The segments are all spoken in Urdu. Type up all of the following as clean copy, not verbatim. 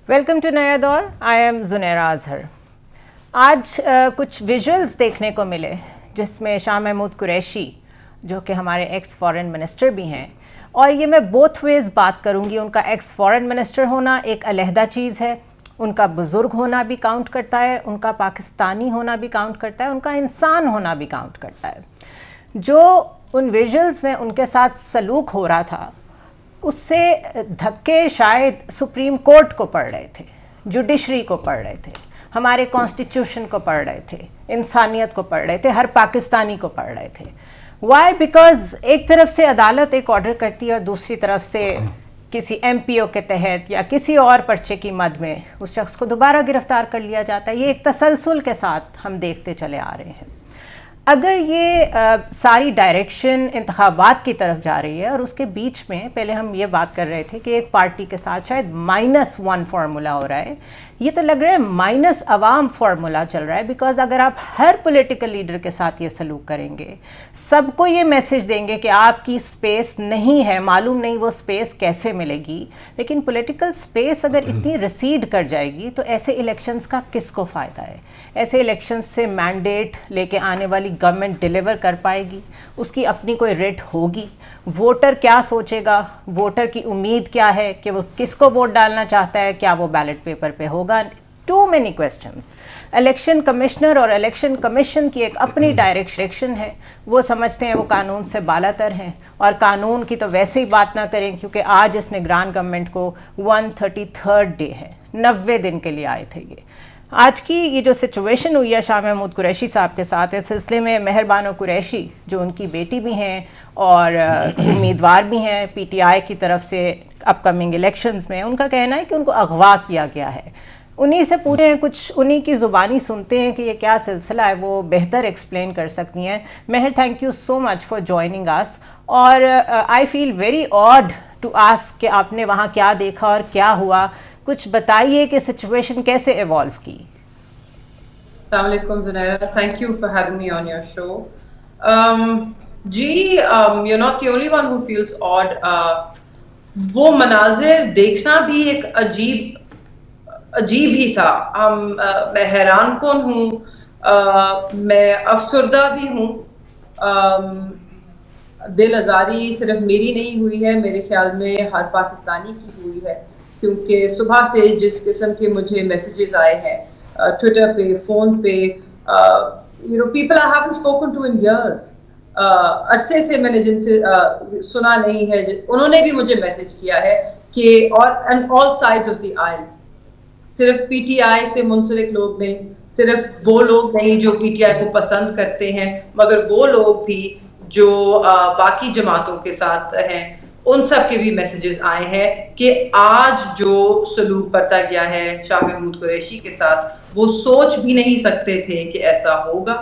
Welcome to Naya Daur. I am Zunaira Azhar. آج کچھ ویژولز دیکھنے کو ملے جس میں شاہ محمود قریشی جو کہ ہمارے ایکس فارن منسٹر بھی ہیں، اور یہ میں بوتھ ویز بات کروں گی. ان کا ایکس فارن منسٹر ہونا ایک علیحدہ چیز ہے، ان کا بزرگ ہونا بھی کاؤنٹ کرتا ہے، ان کا پاکستانی ہونا بھی کاؤنٹ کرتا ہے، ان کا انسان ہونا بھی کاؤنٹ کرتا ہے. جو ان ویژولز میں ان کے ساتھ سلوک ہو رہا تھا اس سے دھکے شاید سپریم کورٹ کو پڑ رہے تھے، جوڈیشری کو پڑ رہے تھے، ہمارے کانسٹیٹیوشن کو پڑھ رہے تھے، انسانیت کو پڑھ رہے تھے، ہر پاکستانی کو پڑھ رہے تھے. وائی؟ بیکاز ایک طرف سے عدالت ایک آرڈر کرتی ہے اور دوسری طرف سے کسی ایم پی او کے تحت یا کسی اور پرچے کی مد میں اس شخص کو دوبارہ گرفتار کر لیا جاتا ہے. یہ ایک تسلسل کے ساتھ ہم دیکھتے چلے آ رہے ہیں. اگر یہ ساری ڈائریکشن انتخابات کی طرف جا رہی ہے، اور اس کے بیچ میں پہلے ہم یہ بات کر رہے تھے کہ ایک پارٹی کے ساتھ شاید -1 فارمولا ہو رہا ہے، یہ تو لگ رہا ہے مائنس عوام فارمولا چل رہا ہے. بیکاز اگر آپ ہر پولیٹیکل لیڈر کے ساتھ یہ سلوک کریں گے، سب کو یہ میسج دیں گے کہ آپ کی سپیس نہیں ہے، معلوم نہیں وہ سپیس کیسے ملے گی. لیکن پولیٹیکل سپیس اگر اتنی ریسیڈ کر جائے گی تو ایسے الیکشنز کا کس کو فائدہ ہے؟ ایسے الیکشنز سے مینڈیٹ لے کے آنے والی گورنمنٹ ڈیلیور کر پائے گی؟ اس کی اپنی کوئی ریٹ ہوگی؟ ووٹر کیا سوچے گا؟ ووٹر کی امید کیا ہے کہ وہ کس کو ووٹ ڈالنا چاہتا ہے؟ کیا وہ بیلٹ پیپر پہ ہوگا؟ Too many questions. Election commissioner اور الیکشن کمیشن کی ایک اپنی ڈائریکشن ہے، وہ سمجھتے ہیں وہ قانون سے بالا تر ہیں، اور قانون کی تو ویسے ہی بات نہ کریں کیونکہ آج اس نے گران گورنمنٹ کو 133rd ڈے ہے، 90 دن کے لیے آئے تھے. یہ آج کی یہ جو سچویشن ہوئی ہے شاہ محمود قریشی صاحب کے ساتھ، اس سلسلے میں مہر بانو قریشی جو ان کی بیٹی بھی ہیں اور امیدوار بھی ہیں پی ٹی آئی کی طرف سے اپ کمنگ الیکشنز میں، ان کا کہنا ہے کہ ان کو اغوا کیا گیا ہے. انہی سے پوچھیں، کچھ انہی کی زبانی سنتے ہیں کہ یہ کیا سلسلہ ہے، وہ بہتر ایکسپلین کر سکتی ہیں. Mehr, thank you so much for joining us. اور I feel very odd to ask کہ آپ نے وہاں کیا دیکھا اور کیا ہوا. کچھ بتائیے کہ سچویشن کیسے ایوالو کی. السلام علیکم Zunaira, thank you for having me on your show. جی، you not the only one who feels odd. وہ مناظر دیکھنا بھی ایک عجیب ہی تھا. میں حیران کن ہوں، میں افسردہ بھی ہوں. دل آزاری صرف میری نہیں ہوئی ہے، میرے خیال میں ہر پاکستانی کی ہوئی ہے، کیونکہ صبح سے جس قسم کے مجھے میسیجز آئے ہیں ٹویٹر پہ، فون پہ، people I haven't spoken to in years, عرصے سے میں نے جن سے سنا نہیں ہے، انہوں نے بھی مجھے میسج کیا ہے کہ اور آل سائڈز آف دی آئل، صرف پی ٹی آئی سے منسلک لوگ نہیں، صرف وہ لوگ نہیں جو پی ٹی آئی کو پسند کرتے ہیں، مگر وہ لوگ بھی جو باقی جماعتوں کے ساتھ ہیں، ان سب کے بھی میسیجز آئے ہیں کہ آج جو سلوک برتا گیا ہے شاہ محمود قریشی کے ساتھ، وہ سوچ بھی نہیں سکتے تھے کہ ایسا ہوگا.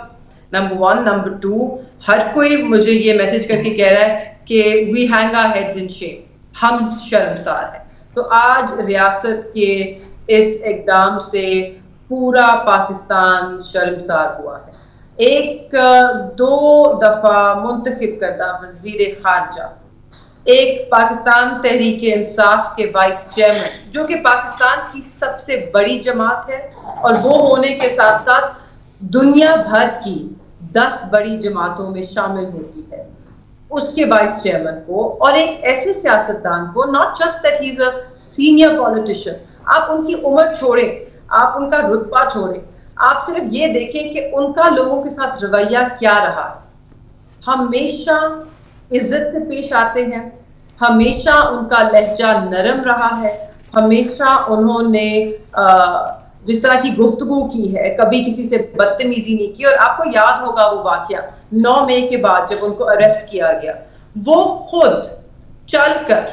نمبر 1. نمبر 2، ہر کوئی مجھے یہ میسج کر کے کہہ رہا ہے کہ وی ہینگ آور ہیڈز ان شیم، ہم شرمسار ہیں. تو آج ریاست کے اس اقدام سے پورا پاکستان شرمسار ہوا ہے. ایک 2 دفعہ منتخب کردہ وزیر خارجہ، ایک پاکستان تحریک انصاف کے وائس چیئرمین جو کہ پاکستان کی سب سے بڑی جماعت ہے، اور وہ ہونے کے ساتھ ساتھ دنیا بھر کی 10 بڑی جماعتوں میں شامل ہوتی ہے، اس کے وائس چیئرمین کو، اور ایک ایسے سیاستدان کو، not just that he is a senior politician, آپ ان کی عمر چھوڑیں، آپ ان کا رتبہ چھوڑیں، آپ صرف یہ دیکھیں کہ ان کا لوگوں کے ساتھ رویہ کیا رہا ہے. ہمیشہ عزت سے پیش آتے ہیں، ہمیشہ ان کا لہجہ نرم رہا ہے، ہمیشہ انہوں نے جس طرح کی گفتگو کی ہے کبھی کسی سے بدتمیزی نہیں کی. اور آپ کو یاد ہوگا وہ واقعہ 9 مئی کے بعد جب ان کو اریسٹ کیا گیا، وہ خود چل کر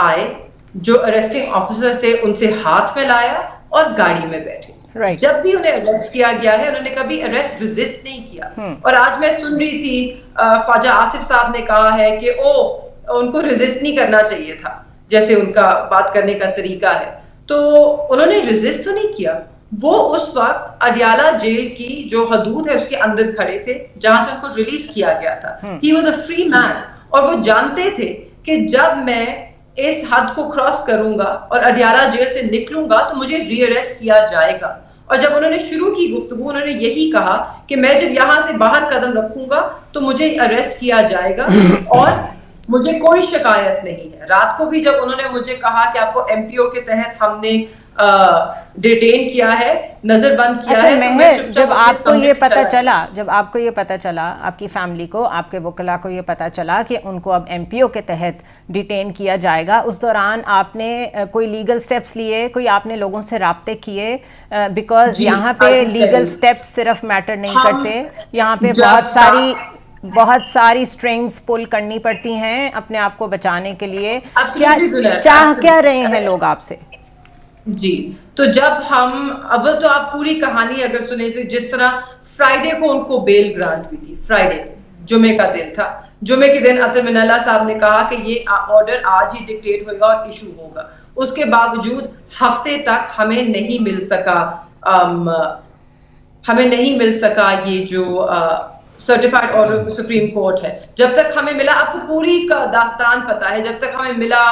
آئے، جو اریسٹنگ آفیسر تھے ان سے ہاتھ میں لایا اور گاڑی میں بیٹھے. جب بھی انہیں اریسٹ کیا گیا ہے انہوں نے کبھی اریسٹ ریزسٹ نہیں کیا. اور آج میں سن رہی تھی خواجہ آصف صاحب نے کہا ہے کہ ان کو ریزسٹ نہیں کرنا چاہیے تھا، جیسے ان کا بات کرنے کا طریقہ ہے. تو انہوں نے ریزسٹ تو نہیں کیا، وہ اس وقت اڈیالہ جیل کی جو حدود ہے اس کے اندر کھڑے تھے جہاں سے ان کو ریلیز کیا گیا تھا. ہی واز اے فری مین، اور وہ جانتے تھے کہ جب میں اس حد کو کراس کروں گا اور اڈیالہ جیل سے نکلوں گا تو مجھے ری اریسٹ کیا جائے گا. اور جب انہوں نے شروع کی گفتگو انہوں نے یہی کہا کہ میں جب یہاں سے باہر قدم رکھوں گا تو مجھے اریسٹ کیا جائے گا اور مجھے کوئی شکایت نہیں ہے. رات کو بھی جب انہوں نے مجھے کہا کہ آپ کو ایم پی او کے تحت ہم نے ڈیٹین کیا ہے, نظر بند کیا ہے, مہر, جب آپ کو یہ پتا چلا آپ کی فیملی کو, آپ کے وکلا کو یہ پتا چلا کہ ان کو اب ایم پی او کے تحت ڈیٹین کیا جائے گا, اس دوران آپ نے کوئی لیگل سٹیپس لیے, کوئی آپ نے لوگوں سے رابطے کیے؟ بیکاز یہاں پہ لیگل سٹیپس صرف میٹر نہیں کرتے, یہاں پہ بہت ساری سٹرنگز پل کرنی پڑتی ہیں اپنے آپ کو بچانے کے لیے. چاہ کیا رہے ہیں لوگ آپ سے؟ جی, تو جب ہم اول تو آپ پوری کہانی اگر سنیں تو جس طرح فرائیڈے کو ان کو بیل گرانٹ ہوئی تھی, فرائیڈے جمعے کا دن تھا, جمعے کے دن اطہر من اللہ صاحب نے کہا کہ یہ آرڈر آج ہی ڈکٹیٹ ہوئے گا اور ایشو ہوگا. اس کے باوجود ہفتے تک ہمیں نہیں مل سکا یہ جو سرٹیفائڈ آرڈر سپریم کورٹ ہے. جب تک ہمیں ملا, آپ کو پوری کا داستان پتا ہے, جب تک ہمیں ملا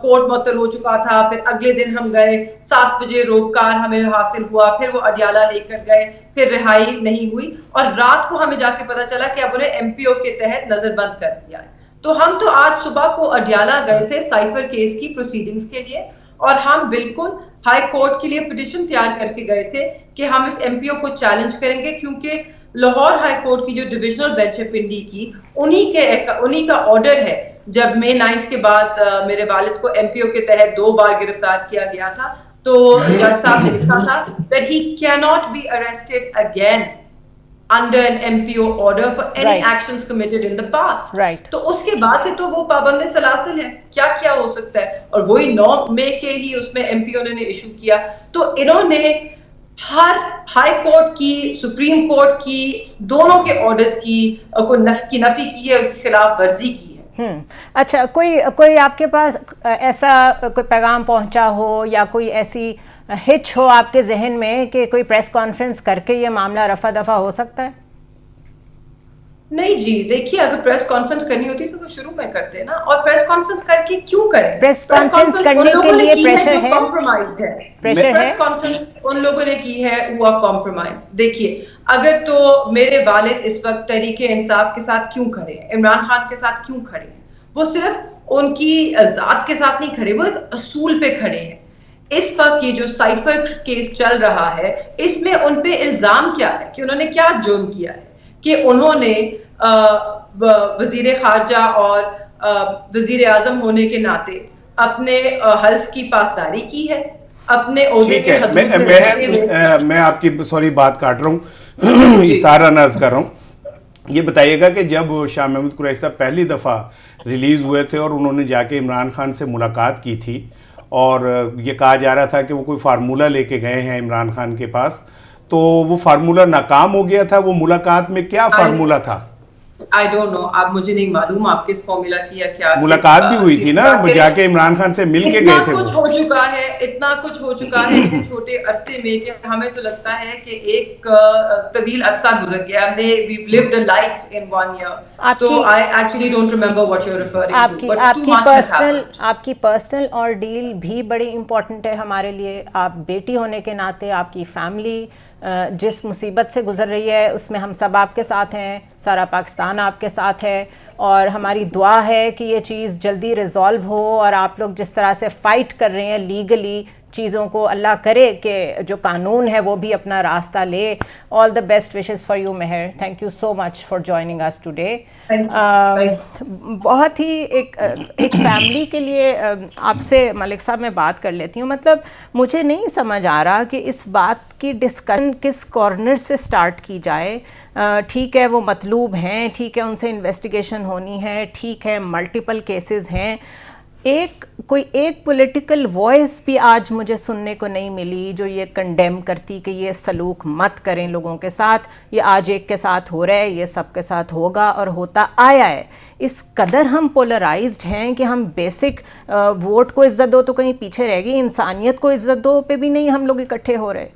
کورٹ معطل ہو چکا تھا, پھر اگلے دن ہم گئے 7 بجے روپکار ہمیں حاصل ہوا, پھر وہ اڈیالہ لے کر گئے, پھر رہائی نہیں ہوئی, اور رات کو ہمیں جا کے پتا چلا کہ اب انہیں ایم پی او کے تحت نظر بند کر دیا ہے. تو ہم تو آج صبح کو اڈیالہ گئے تھے سائفر کیس کی پروسیڈنگز کے لیے, اور ہم بالکل ہائی کورٹ کے لیے پٹیشن تیار کر کے گئے تھے کہ ہم اس ایم پی او کو چیلنج کریں گے, کیونکہ لاہور ہائی کورٹ کی جو ڈویژنل بینچ ہے پنڈی کی, انہی کا آرڈر ہے. جب مئی 9 کے بعد میرے والد کو ایم پی او کے تحت 2 بار گرفتار کیا گیا تھا, تو جج صاحب نے لکھا تھا that he cannot be arrested again under an MPO order for any actions committed in the past. تو اس کے بعد سے تو وہ پابند سلاسل ہے, کیا ہو سکتا ہے. اور وہی 9 مئی کے ہی اس میں ایم پی او نے ایشو کیا. تو انہوں نے ہر ہائی کورٹ کی, سپریم کورٹ کی, دونوں کے آرڈرز کی نفی کی ہے, ان کی خلاف ورزی کی ہے. اچھا, کوئی آپ کے پاس ایسا کوئی پیغام پہنچا ہو یا کوئی ایسی ہچ ہو آپ کے ذہن میں کہ کوئی پریس کانفرنس کر کے یہ معاملہ رفع دفع ہو سکتا ہے؟ نہیں جی, دیکھیے اگر پریس کانفرنس کرنی ہوتی تو وہ شروع میں کرتے نا, اور پریس کانفرنس کر کے کیوں کریں؟ پریس کانفرنس کرنے کے لیے پریشر ہے, پریس کانفرنس ان لوگوں نے کی ہے, ہوا کمپرومائز. دیکھیے اگر تو میرے والد اس وقت تحریک انصاف کے ساتھ کیوں کھڑے ہیں, عمران خان کے ساتھ کیوں کھڑے ہیں, وہ صرف ان کی ذات کے ساتھ نہیں کھڑے, وہ ایک اصول پہ کھڑے ہیں. اس وقت یہ جو سائفر کیس چل رہا ہے, اس میں ان پہ الزام کیا ہے کہ انہوں نے کیا جرم کیا ہے, کہ انہوں نے وزیر خارجہ اور وزیر اعظم ہونے کے ناطے اپنے حلف کی پاسداری کی ہے, اپنے عہدے کے حدود. میں آپ کی بات کاٹ رہا ہوں, اشارہ ناز کر رہا ہوں. یہ بتائیے گا کہ جب شاہ محمود قریشی صاحب پہلی دفعہ ریلیز ہوئے تھے اور انہوں نے جا کے عمران خان سے ملاقات کی تھی, اور یہ کہا جا رہا تھا کہ وہ کوئی فارمولہ لے کے گئے ہیں عمران خان کے پاس, تو وہ فارمولہ ناکام ہو گیا تھا. وہ ملاقات میں کیا فارمولہ تھا؟ I don't know, آپ مجھے نہیں معلوم آپ کس فارمولا کی یا کیا. ملاقات بھی ہوئی تھی نا, وہ جا کے عمران خان سے مل کے گئے تھے. اتنا کچھ ہو چکا ہے اتنے چھوٹے عرصے میں کہ ہمیں تو لگتا ہے کہ ایک طویل عرصہ گزر گیا. We've lived a life in 1 year. So I actually don't remember what you're referring to. آپ کی پرسنل ordeal بھی بڑی امپورٹنٹ ہے ہمارے لیے. آپ بیٹی ہونے کے ناطے آپ کی فیملی جس مصیبت سے گزر رہی ہے اس میں ہم سب آپ کے ساتھ ہیں, سارا پاکستان آپ کے ساتھ ہے, اور ہماری دعا ہے کہ یہ چیز جلدی ریزالو ہو, اور آپ لوگ جس طرح سے فائٹ کر رہے ہیں لیگلی چیزوں کو, اللہ کرے کہ جو قانون ہے وہ بھی اپنا راستہ لے. All the best wishes for you Mehr. Thank you so much for joining us today. بہت ہی ایک فیملی کے لیے آپ سے ملک صاحب میں بات کر لیتی ہوں. مطلب مجھے نہیں سمجھ آ رہا کہ اس بات کی ڈسکشن کس کارنر سے سٹارٹ کی جائے. ٹھیک ہے وہ مطلوب ہیں, ٹھیک ہے ان سے انویسٹیگیشن ہونی ہے, ٹھیک ہے ملٹیپل کیسز ہیں, کوئی ایک پولیٹیکل وائس بھی آج مجھے سننے کو نہیں ملی جو یہ کنڈیم کرتی کہ یہ سلوک مت کریں لوگوں کے ساتھ. یہ آج ایک کے ساتھ ہو رہا ہے, یہ سب کے ساتھ ہوگا اور ہوتا آیا ہے. اس قدر ہم پولرائزڈ ہیں کہ ہم بیسک ووٹ کو عزت دو تو کہیں پیچھے رہ گئی, انسانیت کو عزت دو پہ بھی نہیں ہم لوگ اکٹھے ہو رہے.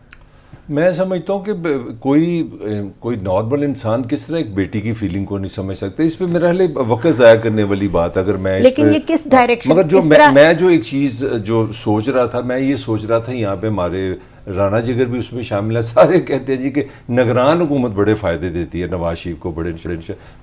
میں سمجھتا ہوں کہ کوئی نارمل انسان کس طرح ایک بیٹی کی فیلنگ کو نہیں سمجھ سکتا. اس پہ میرا حال وقت ضائع کرنے والی بات. اگر میں لیکن یہ کس ڈائریکشن, مگر جو میں جو ایک چیز جو سوچ رہا تھا, میں یہ سوچ رہا تھا یہاں پہ ہمارے رانا جگر بھی اس میں شامل ہے, سارے کہتے ہیں جی کہ نگران حکومت بڑے فائدے دیتی ہے نواز شریف کو, بڑے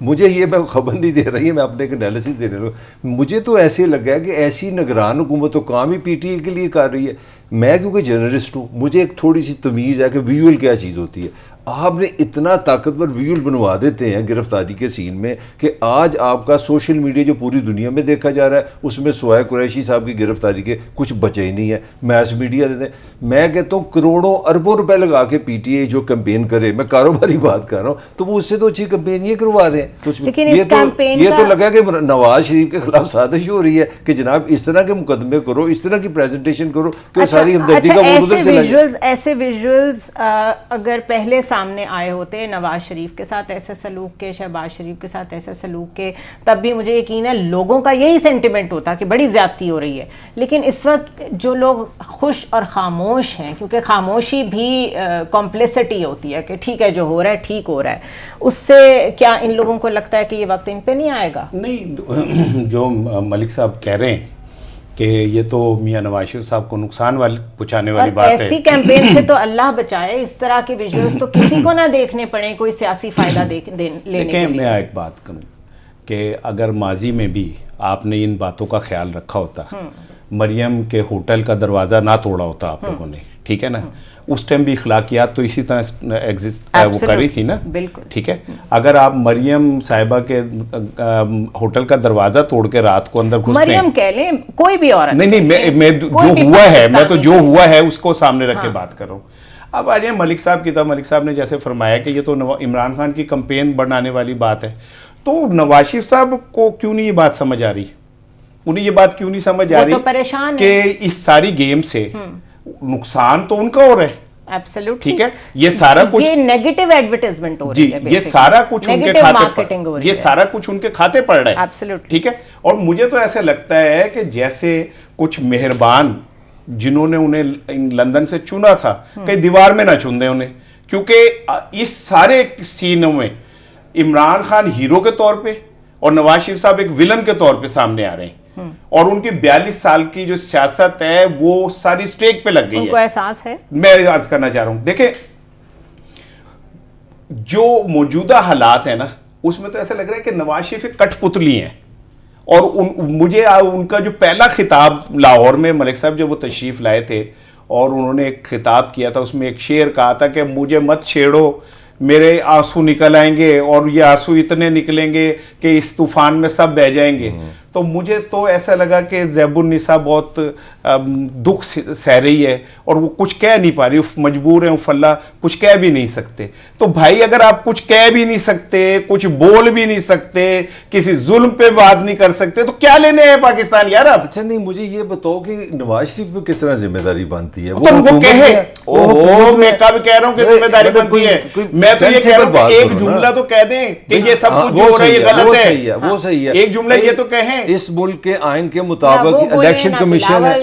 مجھے یہ میں خبر نہیں دے رہی ہے, میں اپنے ایک انالیسس دینے لگا. مجھے تو ایسے لگا ہے کہ ایسی نگران حکومت تو کام ہی پی ٹی اے کے لیے کر رہی ہے. میں کیونکہ جرنلسٹ ہوں, مجھے ایک تھوڑی سی تمیز ہے کہ ویول کیا چیز ہوتی ہے. آپ نے اتنا طاقتور ویول بنوا دیتے ہیں گرفتاری کے سین میں کہ آج آپ کا سوشل میڈیا جو پوری دنیا میں دیکھا جا رہا ہے اس میں سوائے قریشی صاحب کی گرفتاری کے کچھ بچے ہی نہیں ہے. میس میڈیا دیتے ہیں, میں کہتا ہوں کروڑوں اربوں روپے لگا کے پی ٹی اے جو کمپین کرے, میں کاروباری بات کر رہا ہوں, تو وہ اس سے تو اچھی کمپین یہ کروا رہے ہیں. لیکن یہ تو لگا کہ نواز شریف کے خلاف سازش ہو رہی ہے کہ جناب اس طرح کے مقدمے کرو, اس طرح کی پریزنٹیشن کرو کہ ساری ہمدردی کا ادھر چلا جائے. ایسے ویژولز اگر پہلے سامنے آئے ہوتے نواز شریف کے ساتھ ایسے سلوک کے, شہباز شریف کے ساتھ ایسے سلوک کے, تب بھی مجھے یقین ہے لوگوں کا یہی سینٹیمنٹ ہوتا کہ بڑی زیادتی ہو رہی ہے. لیکن اس وقت جو لوگ خوش اور خاموش ہیں, کیونکہ خاموشی بھی کمپلیسٹی ہوتی ہے کہ ٹھیک ہے جو ہو رہا ہے ٹھیک ہو رہا ہے, اس سے کیا ان لوگوں کو لگتا ہے کہ یہ وقت ان پہ نہیں آئے گا؟ نہیں, جو ملک صاحب کہہ رہے ہیں کہ یہ تو میاں نواز شریف صاحب کو نقصان پہنچانے والی بات ہے. ایسی کیمپین سے تو اللہ بچائے, اس طرح کے ویژولز تو کسی کو نہ دیکھنے پڑے کوئی سیاسی فائدہ لینے کے لیے. میں ایک بات کروں کہ اگر ماضی میں بھی آپ نے ان باتوں کا خیال رکھا ہوتا, مریم کے ہوٹل کا دروازہ نہ توڑا ہوتا آپ لوگوں نے, ٹھیک ہے نا, اس ٹائم بھی اخلاقیات تو اسی طرح ایگزسٹ وہ کر رہی تھی نا, ٹھیک ہے. اگر آپ مریم صاحبہ کے ہوٹل کا دروازہ توڑ کے رات کو اندر گھستے ہیں, مریم کہہ لیں کوئی بھی عورت, نہیں میں جو ہوا ہے, میں تو جو ہوا ہے اس کو سامنے رکھ کے بات کر رہا ہوں. اب آ جائیں ملک صاحب کی طرف. ملک صاحب نے جیسے فرمایا کہ یہ تو عمران خان کی کمپین بڑھانے والی بات ہے, تو نواز شریف صاحب کو کیوں نہیں یہ بات سمجھ آ رہی, انہیں یہ بات کیوں نہیں سمجھ آ رہی کہ اس ساری گیم سے نقصان تو ان کا ہو رہا ہے. ایبسلیوٹلی, ٹھیک ہے, یہ سارا کچھ یہ نیگیٹو ایڈورٹائزمنٹ ہو رہی ہے, یہ سارا کچھ ان کے کھاتے, یہ سارا کچھ ان کے کھاتے پڑ رہا ہے. ایبسلیوٹلی, ٹھیک ہے. اور مجھے تو ایسے لگتا ہے کہ جیسے کچھ مہربان جنہوں نے انہیں لندن سے چنا تھا, کہیں دیوار میں نہ چن دیں انہیں, کیونکہ اس سارے سینوں میں عمران خان ہیرو کے طور پہ اور نواز شریف صاحب ایک ویلن کے طور پہ سامنے آ رہے ہیں, اور ان کی 42 سال کی جو سیاست ہے وہ ساری سٹیک پہ لگ گئی ہے. ان کو احساس ہے. میں عرض کرنا چاہ رہا ہوں, دیکھیں جو موجودہ حالات ہیں نا, اس میں تو ایسا لگ رہا ہے کہ نواز شریف ایک کٹ پتلی ہیں. اور مجھے ان کا جو پہلا خطاب لاہور میں ملک صاحب جب وہ تشریف لائے تھے اور انہوں نے ایک خطاب کیا تھا, اس میں ایک شعر کہا تھا کہ مجھے مت چھیڑو, میرے آنسو نکل آئیں گے, اور یہ آنسو اتنے نکلیں گے کہ اس طوفان میں سب بہہ جائیں گے. تو مجھے تو ایسا لگا کہ زیب النساء بہت دکھ سہ رہی ہے اور وہ کچھ کہہ نہیں پا رہی, مجبور ہیں فلا کچھ کہہ بھی نہیں سکتے. تو بھائی اگر آپ کچھ کہہ بھی نہیں سکتے, کچھ بول بھی نہیں سکتے, کسی ظلم پہ بات نہیں کر سکتے, تو کیا لینے ہیں پاکستان یار آپ. اچھا نہیں, مجھے یہ بتاؤ کہ نواز شریف پہ کس طرح ذمہ داری بنتی ہے؟ تم کو کہے, میں کب کہہ رہا ہوں کہ ذمہ داری بنتی ہے, میں تو یہ کہہ رہا ہوں کہ ایک جملہ تو کہہ دیں کہ یہ سب کچھ جو ہو رہا ہے یہ غلط ہے. وہ صحیح ہے, ایک جملہ یہ تو کہیں اس ملک کے آئین کے مطابق الیکشن کمیشن ہے.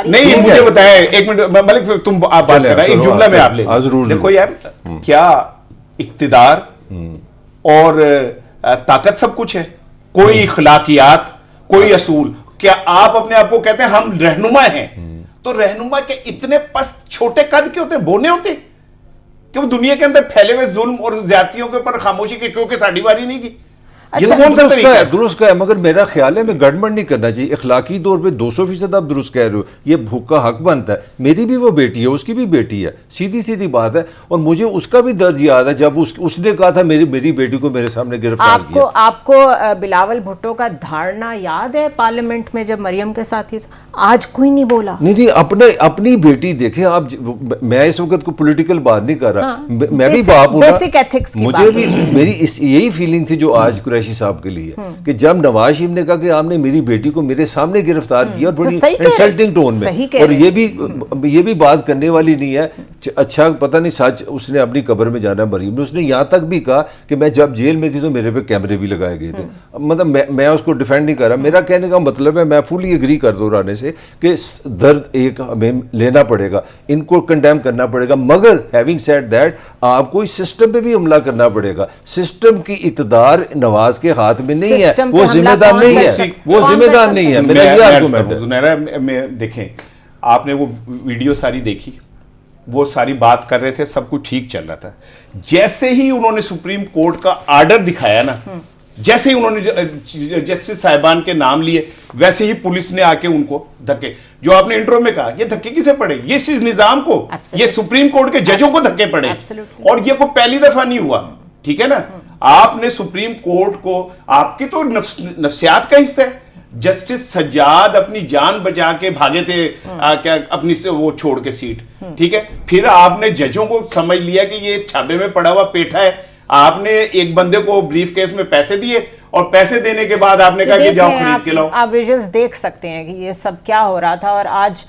نہیں, مجھے بتائیں ایک منٹ ملک, تم آپ بات کر رہے ہیں, ایک جملہ میں آپ لے دیکھو یار, کیا اقتدار اور طاقت سب کچھ ہے؟ کوئی اخلاقیات, کوئی اصول. کیا آپ اپنے آپ کو کہتے ہیں ہم رہنما ہیں, تو رہنما کے اتنے پست چھوٹے قد کے ہوتے, بونے ہوتے کہ وہ دنیا کے اندر پھیلے ہوئے ظلم اور زیادتیوں کے اوپر خاموشی کی کیونکہ ساڑھی باری نہیں کی. درست کا ہے, مگر میرا خیال ہے میں گڑبڑ نہیں کرنا چاہیے. اخلاقی طور پہ 200% آپ درست کہہ رہے ہو, یہ بھوک کا حق بنتا ہے. میری بھی وہ بیٹی ہے, اس کی بھی بیٹی ہے, سیدھی بات ہے. اور مجھے اس کا بھی درد یاد ہے جب اس نے کہا تھا میری بیٹی کو میرے سامنے گرفتار کیا. آپ کو بلاول بھٹو کا دھارنا یاد ہے پارلیمنٹ میں جب مریم کے ساتھ ہی, آج کوئی نہیں بولا. نہیں, اپنی بیٹی دیکھیں آپ, میں اس وقت کو پولیٹیکل بات نہیں کر رہا, میں بھی باپ ہوں, مجھے بھی میری یہی فیلنگ تھی جو آج قریشی صاحب کے لیے کہ جب نواز شریف نے کہا کہ آپ نے میری بیٹی کو میرے سامنے گرفتار کیا اور بڑی انسلٹنگ ٹون میں, اور یہ بھی بات کرنے والی نہیں ہے. اچھا پتہ نہیں سچ اس نے اپنی قبر میں جانا مریم نے, اس نے یہاں تک بھی کہا کہ میں جب جیل میں تھی تو میرے پہ کیمرے بھی لگائے گئے تھے. مطلب میں اس کو ڈیفینڈ نہیں کر رہا, میرا کہنے کا مطلب ہے میں فلی ایگری کر دوں رانے سے کہ درد ایک ہمیں لینا پڑے گا, ان کو کنڈیم کرنا پڑے گا, مگر ہیونگ سیڈ دیٹ آپ کو اس سسٹم پہ بھی حملہ کرنا پڑے گا. سسٹم کی اقتدار نواز کے ہاتھ میں نہیں ہے, وہ ذمہ دار نہیں ہے, وہ ذمہ دار نہیں ہے. میرا یہ آرگومنٹ ہے. دیکھیں آپ نے وہ ویڈیو ساری دیکھی, وہ ساری بات کر رہے تھے, سب کچھ ٹھیک چل رہا تھا. جیسے ہی انہوں نے سپریم کورٹ کا آرڈر دکھایا نا, جیسے ہی انہوں نے جسٹس صاحبان کے نام لیے, ویسے ہی پولیس نے آ کے ان کو دھکے, جو آپ نے انٹرو میں کہا, یہ دھکے کسے پڑے, یہ اس نظام کو, یہ سپریم کورٹ کے ججوں کو دھکے پڑے, اور یہ کوئی پہلی دفعہ نہیں ہوا. ٹھیک ہے نا, آپ نے سپریم کورٹ کو, آپ کی تو نفسیات کا حصہ ہے. جسٹس سجاد اپنی جان بچا کے بھاگے تھے کیا اپنی سے وہ چھوڑ کے سیٹ, ٹھیک ہے, پھر آپ نے ججوں کو سمجھ لیا کہ یہ چھاپے میں پڑا ہوا پیٹھا ہے. آپ نے ایک بندے کو بریف کیس میں پیسے دیے, اور پیسے دینے کے بعد آپ نے کہا کہ جاؤ خرید کے لاؤ. آپ ویژلز دیکھ سکتے ہیں کہ یہ سب کیا ہو رہا تھا, اور آج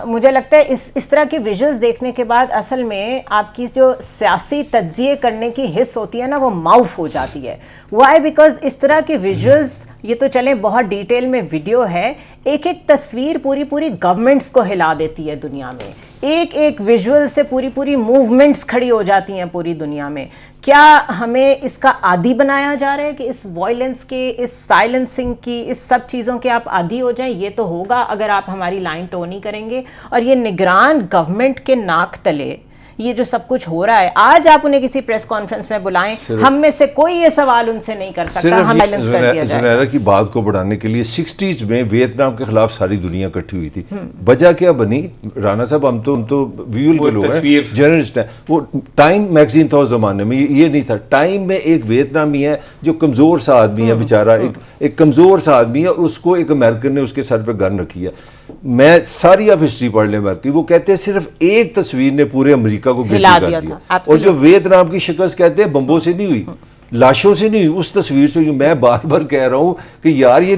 مجھے لگتا ہے اس طرح کی ویژلز دیکھنے کے بعد اصل میں آپ کی جو سیاسی تجزیے کرنے کی حص ہوتی ہے نا, وہ معاف ہو جاتی ہے. وائی؟ بیکاز اس طرح کی ویژلز, یہ تو چلیں بہت ڈیٹیل میں ویڈیو ہے, ایک ایک تصویر پوری گورنمنٹس کو ہلا دیتی ہے دنیا میں. ایک ویژول سے پوری موومنٹس کھڑی ہو جاتی ہیں پوری دنیا میں. کیا ہمیں اس کا عادی بنایا جا رہا ہے کہ اس وائلنس کے, اس سائلنسنگ کی, اس سب چیزوں کے آپ عادی ہو جائیں؟ یہ تو ہوگا اگر آپ ہماری لائن ٹو نہیں کریں گے. اور یہ نگران گورنمنٹ کے ناک تلے یہ جو سب کچھ ہو رہا ہے, آج آپ انہیں کسی پریس کانفرنس میں بلائیں, ہم میں سے کوئی یہ سوال ان سے نہیں کر سکتا, ہم بیلنس کر دیا جائے. زنیرہ کی بات کو بڑھانے کے لیے 60s میں ویتنام کے خلاف ساری دنیا اکٹھی ہوئی تھی. وجہ کیا بنی؟ رانا صاحب ہم تو ویول کے لوگ ہیں, جرنلسٹ ہیں. وہ ٹائم میگزین تھا اس زمانے میں, یہ نہیں تھا. ٹائم میں ایک ویتنامی ہے جو کمزور سا آدمی ہے بیچارہ, ایک کمزور سا آدمی ہے, اور اس کو ایک امریکن نے اس کے سر پہ گن رکھی ہے. میں ساری اب ہسٹری پڑھ لیں کی, وہ کہتے ہیں صرف ایک تصویر نے پورے امریکہ کو ہلا دیا. اور جو ویتنام کی شکست کہتے ہیں بمبوں سے نہیں ہوئی, لاشوں سے نہیں ہوئی, اس تصویر سے. میں بار بار کہہ رہا ہوں کہ یار یہ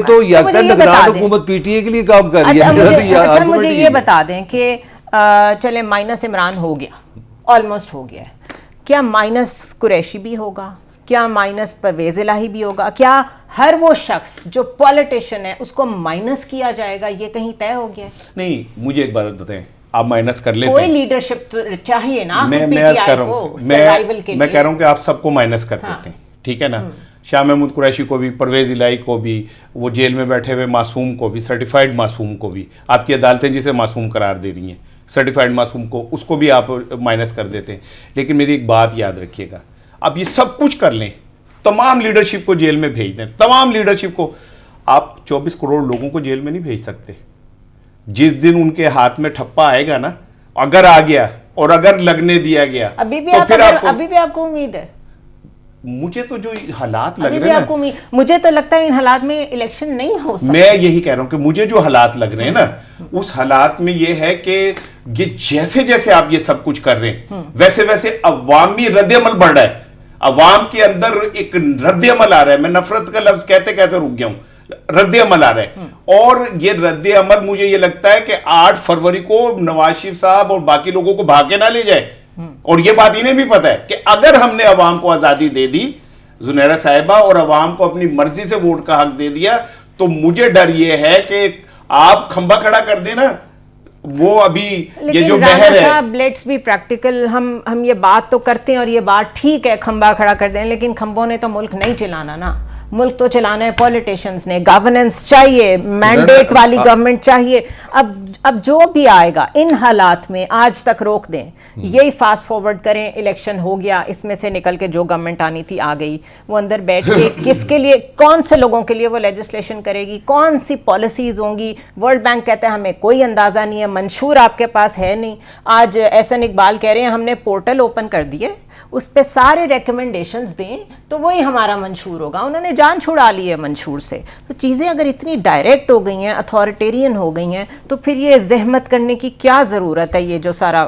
تو نگران حکومت پی ٹی اے کے لیے کام کر رہی ہے. اچھا مجھے یہ بتا دیں کہ چلے مائنس عمران ہو گیا, آلموسٹ ہو گیا, کیا مائنس قریشی بھی ہوگا؟ کیا مائنس پرویز الہی بھی ہوگا؟ کیا ہر وہ شخص جو پولیٹیشین ہے اس کو مائنس کیا جائے گا؟ یہ کہیں طے ہو گیا؟ نہیں, مجھے ایک بات بتائیں, آپ مائنس کر لیتے ہیں, کوئی لیڈرشپ چاہیے نا. میں کہہ رہا ہوں کہ آپ سب کو مائنس کر دیتے ہیں, ٹھیک ہے نا. شاہ محمود قریشی کو بھی, پرویز الہی کو بھی, وہ جیل میں بیٹھے ہوئے معصوم کو بھی, سرٹیفائیڈ معصوم کو بھی, آپ کی عدالتیں جسے معصوم قرار دے رہی ہیں, سرٹیفائیڈ معصوم کو, اس کو بھی آپ مائنس کر دیتے ہیں. لیکن میری ایک بات یاد رکھیے گا, اب یہ سب کچھ کر لیں, تمام لیڈرشپ کو جیل میں بھیج دیں, تمام لیڈرشپ کو, آپ 24 کروڑ لوگوں کو جیل میں نہیں بھیج سکتے. جس دن ان کے ہاتھ میں ٹھپا آئے گا نا, اگر آ گیا اور اگر لگنے دیا گیا, ابھی بھی آپ کو امید ہے؟ مجھے تو جو حالات لگ رہے ہیں, مجھے تو لگتا ہے ان حالات میں الیکشن نہیں ہو سکتا. میں یہی کہہ رہا ہوں کہ مجھے جو حالات لگ رہے ہیں نا, اس حالات میں یہ ہے کہ یہ جیسے آپ یہ سب کچھ کر رہے ہیں, ویسے عوامی رد عمل بڑھ رہا ہے. عوام کے اندر ایک رد عمل آ رہا ہے. میں نفرت کا لفظ کہتے رک گیا ہوں, رد عمل آ رہا ہے. اور یہ رد عمل مجھے یہ لگتا ہے کہ 8 فروری کو نواز شریف صاحب اور باقی لوگوں کو بھاگ کے نہ لے جائے. اور یہ بات انہیں بھی پتا ہے کہ اگر ہم نے عوام کو آزادی دے دی زنیرہ صاحبہ, اور عوام کو اپنی مرضی سے ووٹ کا حق دے دیا, تو مجھے ڈر یہ ہے کہ آپ کھمبا کھڑا کر دیں نا, وہ ابھی یہ جو بہر ہے. لیٹس بی پریکٹیکل, ہم یہ بات تو کرتے ہیں اور یہ بات ٹھیک ہے کھمبا کھڑا کر دیں, لیکن کھمبوں نے تو ملک نہیں چلانا نا. ملک تو چلانا ہے پولیٹیشنز نے. گورننس چاہیے, مینڈیٹ والی گورنمنٹ چاہیے. اب جو بھی آئے گا ان حالات میں آج تک روک دیں, یہی فاسٹ فارورڈ کریں, الیکشن ہو گیا, اس میں سے نکل کے جو گورنمنٹ آنی تھی آ گئی, وہ اندر بیٹھ کے کس کے لیے, کون سے لوگوں کے لیے وہ لیجسلیشن کرے گی, کون سی پالیسیز ہوں گی. ورلڈ بینک کہتا ہے ہمیں کوئی اندازہ نہیں ہے, منشور آپ کے پاس ہے نہیں. آج احسن اقبال کہہ رہے ہیں ہم نے پورٹل اوپن کر دیے, اس پہ سارے ریکمنڈیشنز دیں تو وہی ہمارا منشور ہوگا. انہوں نے جان چھڑا لی ہے منشور سے. تو چیزیں اگر اتنی ڈائریکٹ ہو گئی ہیں, اتھارٹیرین ہو گئی ہیں, تو پھر یہ زحمت کرنے کی کیا ضرورت ہے, یہ جو سارا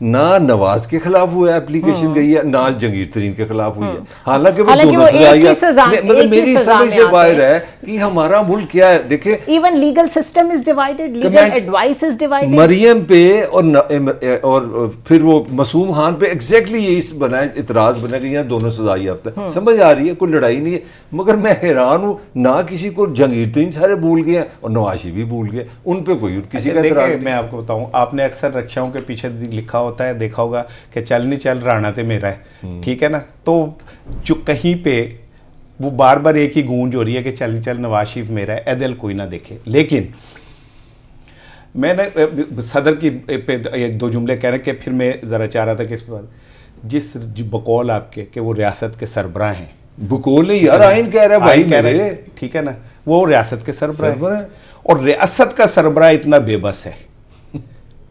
نہ نواز کے خلاف ہوا ہے اپلیکیشن گئی ہے، نہ جہانگیر ترین کے خلاف ہوئی ہے، حالانکہ وہ دونوں مطلب میری سمجھ سے باہر ہے کہ ہمارا ملک کیا ہے. دیکھیں even legal system is divided, legal advice is divided. Maryam پہ اور پھر وہ معصوم خان پہ ایگزیکٹلی یہی بنا ہے، اعتراض بنا کہ یہاں دونوں سزا یافتہ. سمجھ آ رہی ہے، کوئی لڑائی نہیں ہے. مگر میں حیران ہوں، نہ کسی کو جہانگیر ترین سارے بھول گئے ہیں اور نواز شریف بھی بھول گئے، ان پہ کوئی کسی کا اعتراض نہیں. میں آپ کو بتاؤں، آپ نے اکثر رکشاؤں کے پیچھے لکھا ہوتا ہے، دیکھا ہوگا کہ چل نہیں چل رانا تے میرا ہے، ٹھیک ہے نا. تو جو کہیں پہ وہ بار بار ایک ہی گونج ہو رہی ہے کہ چل نہیں چل نواز شریف میرا ہے، عدل کوئی نہ دیکھے. لیکن میں نے صدر کی ایک دو جملے کہہ رہے کہ پھر میں ذرا چاہ رہا تھا کہ اس پر جس بقول آپ کے کہ وہ ریاست کے سربراہ ہیں، بقول نہیں یار، آئین کہہ رہا ہے بھائی میرے، ٹھیک ہے نا، وہ ریاست کے سربراہ ہیں. اور ریاست کا سربراہ اتنا بے بس ہے،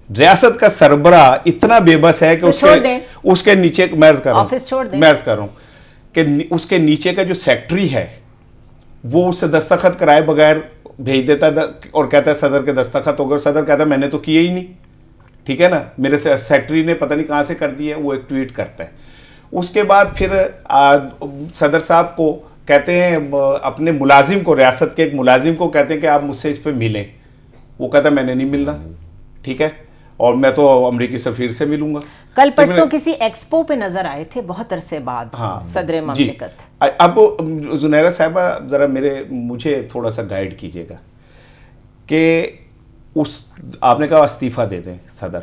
ریاست کا سربراہ اتنا بے بس ہے کہ اس کے نیچے میں عرض کر رہا ہوں کہ اس کے نیچے کا جو سیکٹری ہے وہ اس سے دستخط کرائے بغیر بھیج دیتا ہے اور کہتا ہے صدر کے دستخط ہو گئے. صدر کہتا ہے میں نے تو کیے ہی نہیں، ٹھیک ہے نا، میرے سیکٹری نے پتہ نہیں کہاں سے کر دیا ہے. وہ ایک ٹویٹ کرتا ہے. اس کے بعد پھر صدر صاحب کو کہتے ہیں، اپنے ملازم کو، ریاست کے ایک ملازم کو کہتے ہیں کہ آپ مجھ سے اس پہ ملیں. وہ کہتا ہے میں نے نہیں ملنا، ٹھیک ہے، اور میں تو امریکی سفیر سے ملوں گا. کل پرسوں کسی ایکسپو پہ نظر آئے تھے بہت عرصے بعد صدر مملکت. اب زنیرہ صاحبہ ذرا مجھے تھوڑا سا گائیڈ کیجیے گا کہ آپ نے کہا استعفیٰ دے دیں صدر.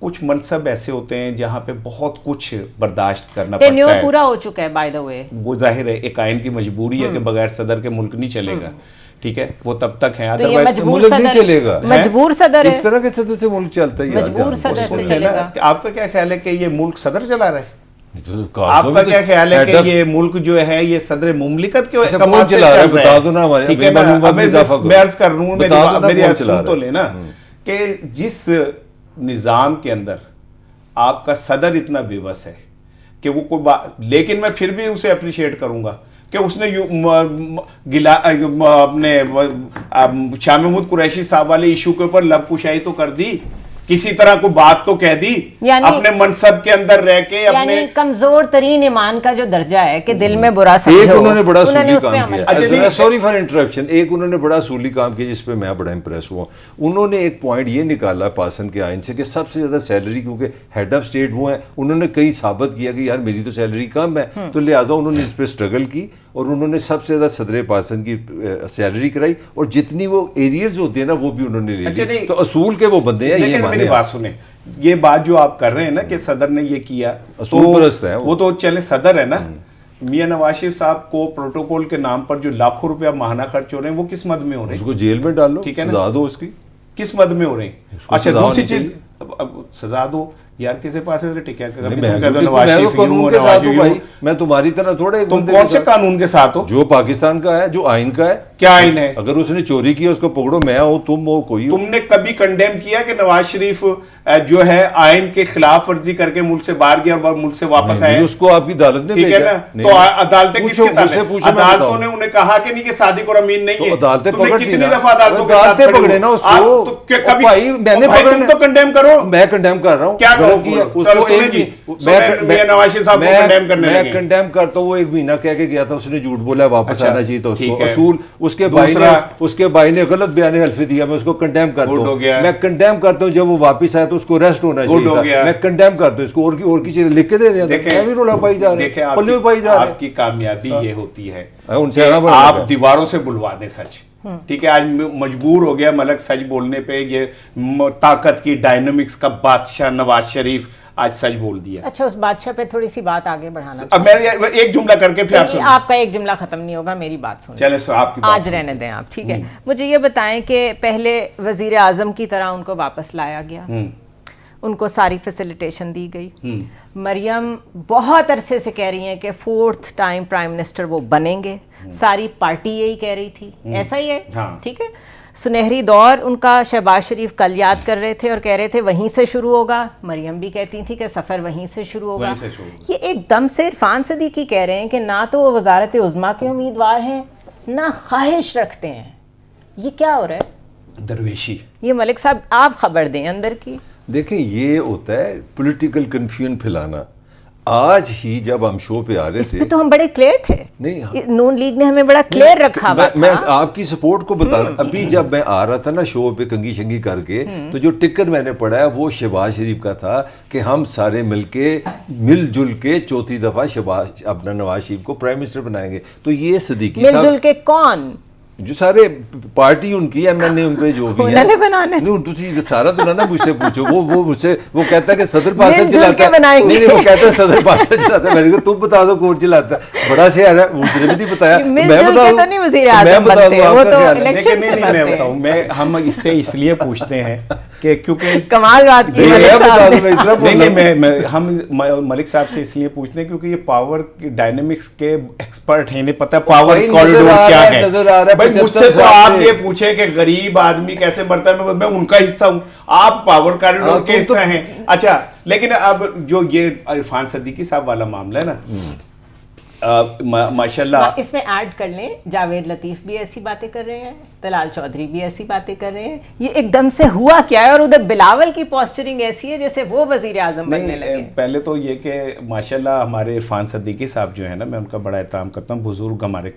کچھ منصب ایسے ہوتے ہیں جہاں پہ بہت کچھ برداشت کرنا پڑتا ہے، پورا ہو چکا ہے بائی دا وے. وہ ظاہر ہے ایک آئین کی مجبوری ہے کہ بغیر صدر کے ملک نہیں چلے گا، ٹھیک ہے، وہ تب تک ہے، ادروائز ملک نہیں چلے گا. مجبور صدر ہے، اس طرح کے صدر سے ملک چلتا ہے. مجبور صدر سے چلے گا. آپ کا کیا خیال ہے کہ یہ ملک صدر چلا رہا ہے؟ آپ کا کیا خیال ہے کہ یہ ملک جو ہے یہ صدر مملکت کے کمال چلا رہا ہے؟ بتا دو نا ہمارے، ٹھیک ہے نا. میں عرض کر رہا ہوں، میری سن تو لینا کہ جس نظام کے اندر آپ کا صدر اتنا بے بس ہے کہ وہ کوئی بات، لیکن میں پھر بھی اسے اپریشیٹ کروں گا کہ اس نے اپنے شاہ محمود قریشی صاحب والے ایشو کے اوپر لب کشائی تو کر دی، کسی طرح کو بات تو کہہ دی، اپنے منصب کے اندر رہ کے یعنی کمزور ترین ایمان کا جو درجہ ہے کہ دل میں برا سمجھو. ایک انہوں نے بڑا اصولی کام کیا، سوری فار انٹرپشن، ایک انہوں نے بڑا اصولی کام کیا جس پہ میں بڑا امپریس ہوا. انہوں نے ایک پوائنٹ یہ نکالا پاسن کے آئین سے کہ سب سے زیادہ سیلری، کیونکہ ہیڈ آف اسٹیٹ وہ ہیں، انہوں نے کئی ثابت کیا کہ یار میری تو سیلری کم ہے، تو لہٰذا انہوں نے اس پہ اسٹرگل کی اور انہوں نے سب سے زیادہ صدر پاسن کی سیلری کرائی، اور جتنی وہ ایریز ہوتے ہیں نا وہ بھی انہوں نے لے لی. تو اصول کے وہ بندے ہیں. یہ میری بات سنیں، یہ بات جو آپ کر رہے ہیں نا کہ صدر نے یہ کیا، اصول پرست ہے وہ تو چلے صدر ہے نا. میاں نواز شریف صاحب کو پروٹوکول کے نام پر جو لاکھوں روپیہ ماہانہ خرچ ہو رہے ہیں وہ کس مد میں ہو رہے ہیں؟ اس کو جیل میں ڈالو، ٹھیک ہے، سزا دو، اس کی کس مد میں ہو رہے ہیں؟ اچھا دوسری چیز سزا دو یار، کسی پاس میں تمہاری طرح تھوڑے، تم کون سے قانون کے ساتھ ہو؟ جو پاکستان کا ہے، جو آئین کا ہے. کیا آئین ہے؟ اگر اس نے چوری کی اس کو پکڑو، میں ہوں، تم ہو، کوئی. تم نے کبھی کنڈیم کیا کہ نواز شریف جو ہے آئین کے خلاف ورزی کر کے ملک سے باہر گیا اور ملک سے واپس آئے؟ اس کو آپ کی عدالت نے ٹھیک ہے نا. تو عدالتیں کس کے تابع؟ عدالتوں نے انہیں کہا کہ نہیں کہ صادق اور امین نہیں ہے. عدالتیں تم نے کتنی دفعہ عدالتوں کے ساتھ پکڑے نا اس کو. تم تو کنڈیم کرو. میں کنڈیم کر رہا ہوں. کیا کرو؟ میں کنڈیم کرتا ہوں. وہ ایک مہینہ کہہ کے گیا تھا، اس نے جھوٹ بولا، واپس آنا چاہیے تھا اس کو. اصول اس کے بھائی نے غلط بیان حلفی دیا، میں اس کو کنڈیم کرتا ہوں. میں کنڈیم کرتا ہوں جب وہ واپس آیا تو اس کو ریسٹ ہونا چاہیے تھا. میں کنڈیم کرتا ہوں اس کو، اور کی چیزیں لکھ کے دے دیا. رولا پائی جا رہے ہیں، پلے پائی جا رہے ہیں. آپ کی کامیابی یہ ہوتی ہے ان سے آپ دیواروں سے بلوا دیں سچ. ٹھیک ہے، آج مجبور ہو گیا ملک سچ بولنے پہ. یہ طاقت کی ڈائنامکس کا بادشاہ نواز شریف آج سچ بول دیا. اچھا، اس بادشاہ پہ تھوڑی سی بات آگے بڑھانا. اب میں ایک جملہ کر کے پھر آپ کا ایک جملہ ختم نہیں ہوگا، میری بات سنیں. چلے سو آپ کی بات آج رہنے دیں آپ، ٹھیک ہے. مجھے یہ بتائیں کہ پہلے وزیر اعظم کی طرح ان کو واپس لایا گیا، ان کو ساری فیسیلیٹیشن دی گئی. مریم بہت عرصے سے کہہ رہی ہیں کہ 4th ٹائم پرائم منسٹر وہ بنیں گے. ساری پارٹی یہی کہہ رہی تھی، ایسا ہی ہے، ٹھیک ہے. سنہری دور ان کا شہباز شریف کل یاد کر رہے تھے اور کہہ رہے تھے وہیں سے شروع ہوگا. مریم بھی کہتی تھی کہ سفر وہیں سے شروع ہوگا. یہ ایک دم سے عرفان صدیقی کہہ رہے ہیں کہ نہ تو وہ وزارت عظمیٰ کے امیدوار ہیں نہ خواہش رکھتے ہیں. یہ کیا ہو رہا ہے؟ درویشی. یہ ملک صاحب آپ خبر دیں اندر کی. دیکھیں یہ ہوتا ہے پولیٹیکل کنفیوژن پھیلانا. آج ہی جب ہم شو پہ آ رہے تھے تو ہم بڑے کلیئر تھے, نہیں نون لیگ نے ہمیں بڑا کلیئر رکھا ہوا تھا. میں آپ کی سپورٹ کو بتا رہا ہوں. ابھی جب میں آ رہا تھا نا شو پہ کنگھی شنگھی کر کے, تو جو ٹکر میں نے پڑھا ہے وہ شہباز شریف کا تھا کہ ہم سارے مل جل کے چوتھی دفعہ اپنا نواز شریف کو پرائم منسٹر بنائیں گے. تو یہ صدیقی صاحب مل جل کے کون, جو سارے پارٹی ان کی ایم این اے ان پہ جو بھی ہے نہیں تجھے سارا تو نہ مجھ سے پوچھو. وہ مجھ سے وہ کہتا ہے کہ صدر پارسد چلاتا ہے, نہیں وہ کہتا ہے صدر پارسد چلاتا ہے. میں نے کہا تم بتا دو کون چلاتا ہے, بڑا شہر ہے, اس نے بھی نہیں بتایا. میں بتا دوں ہم اس سے اس لیے پوچھتے ہیں کہ کیونکہ کمال بات کی ہم ملک صاحب سے اس لیے پوچھتے ہیں کیونکہ یہ پاور ڈائنامکس کے ایکسپرٹ ہیں, انہیں پتہ پاور کوریڈور کیا ہے. مجھ سے تو آپ یہ پوچھیں کہ غریب آدمی کیسے مرتا ہے, میں ان کا حصہ ہوں, آپ پاور کوریڈور کے حصہ ہیں. اچھا لیکن اب جو یہ عرفان صدیقی صاحب والا معاملہ ہے نا, ماشاءاللہ اس میں ایڈ کر لیں جاوید لطیف بھی ایسی باتیں کر رہے ہیں, طلال چودھری بھی ایسی باتیں کر رہے ہیں. یہ ایک دم سے ہوا کیا ہے, اور ادھر بلاول کی پوسچرنگ ایسی ہے جیسے وہ وزیر اعظم بننے لگے. پہلے تو یہ کہ ماشاءاللہ ہمارے عرفان صدیقی صاحب جو ہے نا, میں ان کا بڑا احترام کرتا ہوں, بزرگ ہمارے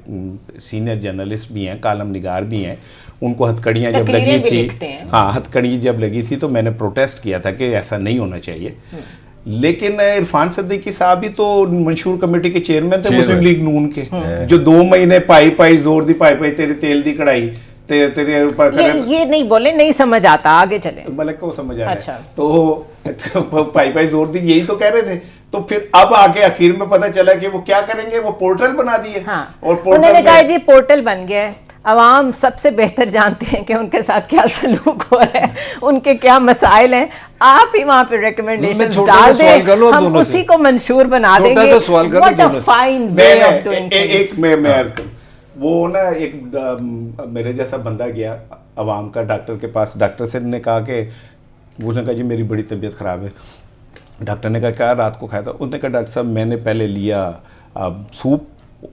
سینئر جرنلسٹ بھی ہیں, کالم نگار بھی ہیں. ان کو ہتھ کڑیاں جب لگی تھی, ہاں ہتھ کڑی جب لگی تھی تو میں نے پروٹیسٹ کیا تھا کہ ایسا نہیں ہونا چاہیے. لیکن عرفان صدیقی صاحب ہی تو منشور کمیٹی کے چیئرمین تھے مسلم لیگ نون کے, جو 2 مہینے پائی زور دی پائی تیرے تیل دی کڑائی تیرے اوپر. یہ نہیں بولے, نہیں سمجھ آتا, آگے چلیں. ملک کو سمجھ آ رہا ہے تو پائی زور دی, یہی تو کہہ رہے تھے. تو پھر اب آگے اخیر میں پتہ چلا کہ وہ کیا کریں گے, وہ پورٹل بنا دیے. اور انہوں نے کہا جی پورٹل بن گیا ہے, عوام سب سے بہتر جانتے ہیں کہ ان کے ساتھ کیا سلوک ہو رہا ہے, ان کے کیا مسائل ہیں, آپ ہی وہاں پہ ریکمنڈیشن ڈال دیں, ہم اسی کو منشور بنا دیں گے. What a fine way of doing things. ایک میں عرض کروں, وہ نا ایک میرے جیسا بندہ گیا عوام کا ڈاکٹر کے پاس. ڈاکٹر سے نے کہا کہ اس نے کہا جی میری بڑی طبیعت خراب ہے. ڈاکٹر نے کہا کیا رات کو کھایا تھا؟ اس نے کہا ڈاکٹر صاحب میں نے پہلے لیا سوپ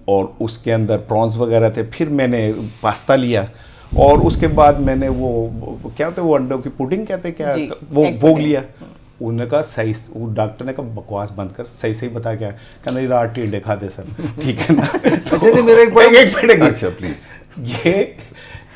اور اس کے اندر پرانس وغیرہ تھے, پھر میں نے پاستا لیا, اور اس کے بعد میں نے وہ کیا ہوتا ہے وہ انڈوں کی پوڈنگ کہتے ہیں کیا, وہ لیا. انہوں نے کہا صحیح, وہ ڈاکٹر نے کہا بکواس بند کر, صحیح بتا کیا کہنا, یہ رات ٹینڈے کھا دے سر. ٹھیک ہے نا, اچھا پلیز, یہ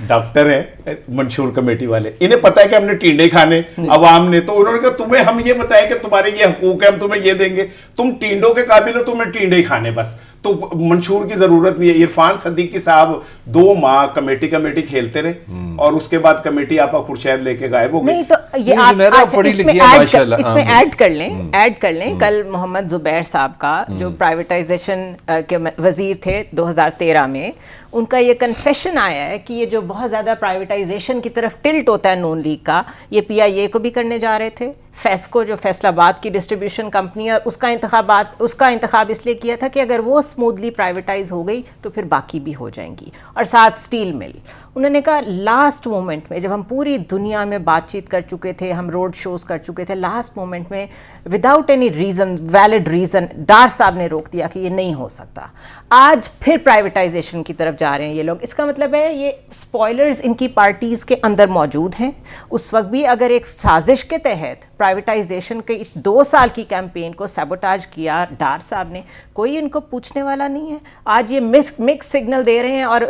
ڈاکٹر ہیں منشور کمیٹی والے, انہیں پتا ہے کہ ہم نے ٹینڈے کھانے عوام نے, تو انہوں نے کہا تمہیں ہم یہ بتائیں کہ تمہارے یہ حقوق ہے, ہم تمہیں یہ دیں گے, تم ٹینڈوں کے قابل ہو, تمہیں ٹینڈے ہی کھانے بس, تو منشور کی ضرورت نہیں ہے. عرفان صدیقی صاحب 2 ماہ کمیٹی کھیلتے رہے, اور اس کے بعد کمیٹی آپا خورشید لے کے غائب ہو گئی. نہیں تو اس میں ایڈ کر لیں کل محمد زبیر صاحب کا جو پرائیویٹائزیشن کے وزیر تھے 2013 میں, ان کا یہ کنفیشن آیا ہے کہ یہ جو بہت زیادہ پرائیویٹائزیشن کی طرف ٹلٹ ہوتا ہے نون لیگ کا, یہ پی آئی اے کو بھی کرنے جا رہے تھے. فیسکو جو فیصل آباد کی ڈسٹریبیوشن کمپنی ہے, اس کا انتخاب اس لیے کیا تھا کہ اگر وہ اسموتھلی پرائیویٹائز ہو گئی تو پھر باقی بھی ہو جائیں گی, اور ساتھ اسٹیل مل. انہوں نے کہا لاسٹ مومنٹ میں جب ہم پوری دنیا میں بات چیت کر چکے تھے, ہم روڈ شوز کر چکے تھے, لاسٹ مومنٹ میں without any reason, valid reason, Dar صاحب نے روک دیا کہ یہ نہیں ہو سکتا. آج پھر پرائیویٹائزیشن کی طرف جا رہے ہیں یہ لوگ. اس کا مطلب ہے یہ سپوائلرز ان کی پارٹیز کے اندر موجود ہیں. اس وقت بھی اگر ایک سازش کے تحت پرائیویٹائزیشن کے 2 سال کی کیمپین کو سیبوٹاج کیا ڈار صاحب نے, کوئی ان کو پوچھنے والا نہیں ہے. آج یہ مکس سگنل دے رہے ہیں, اور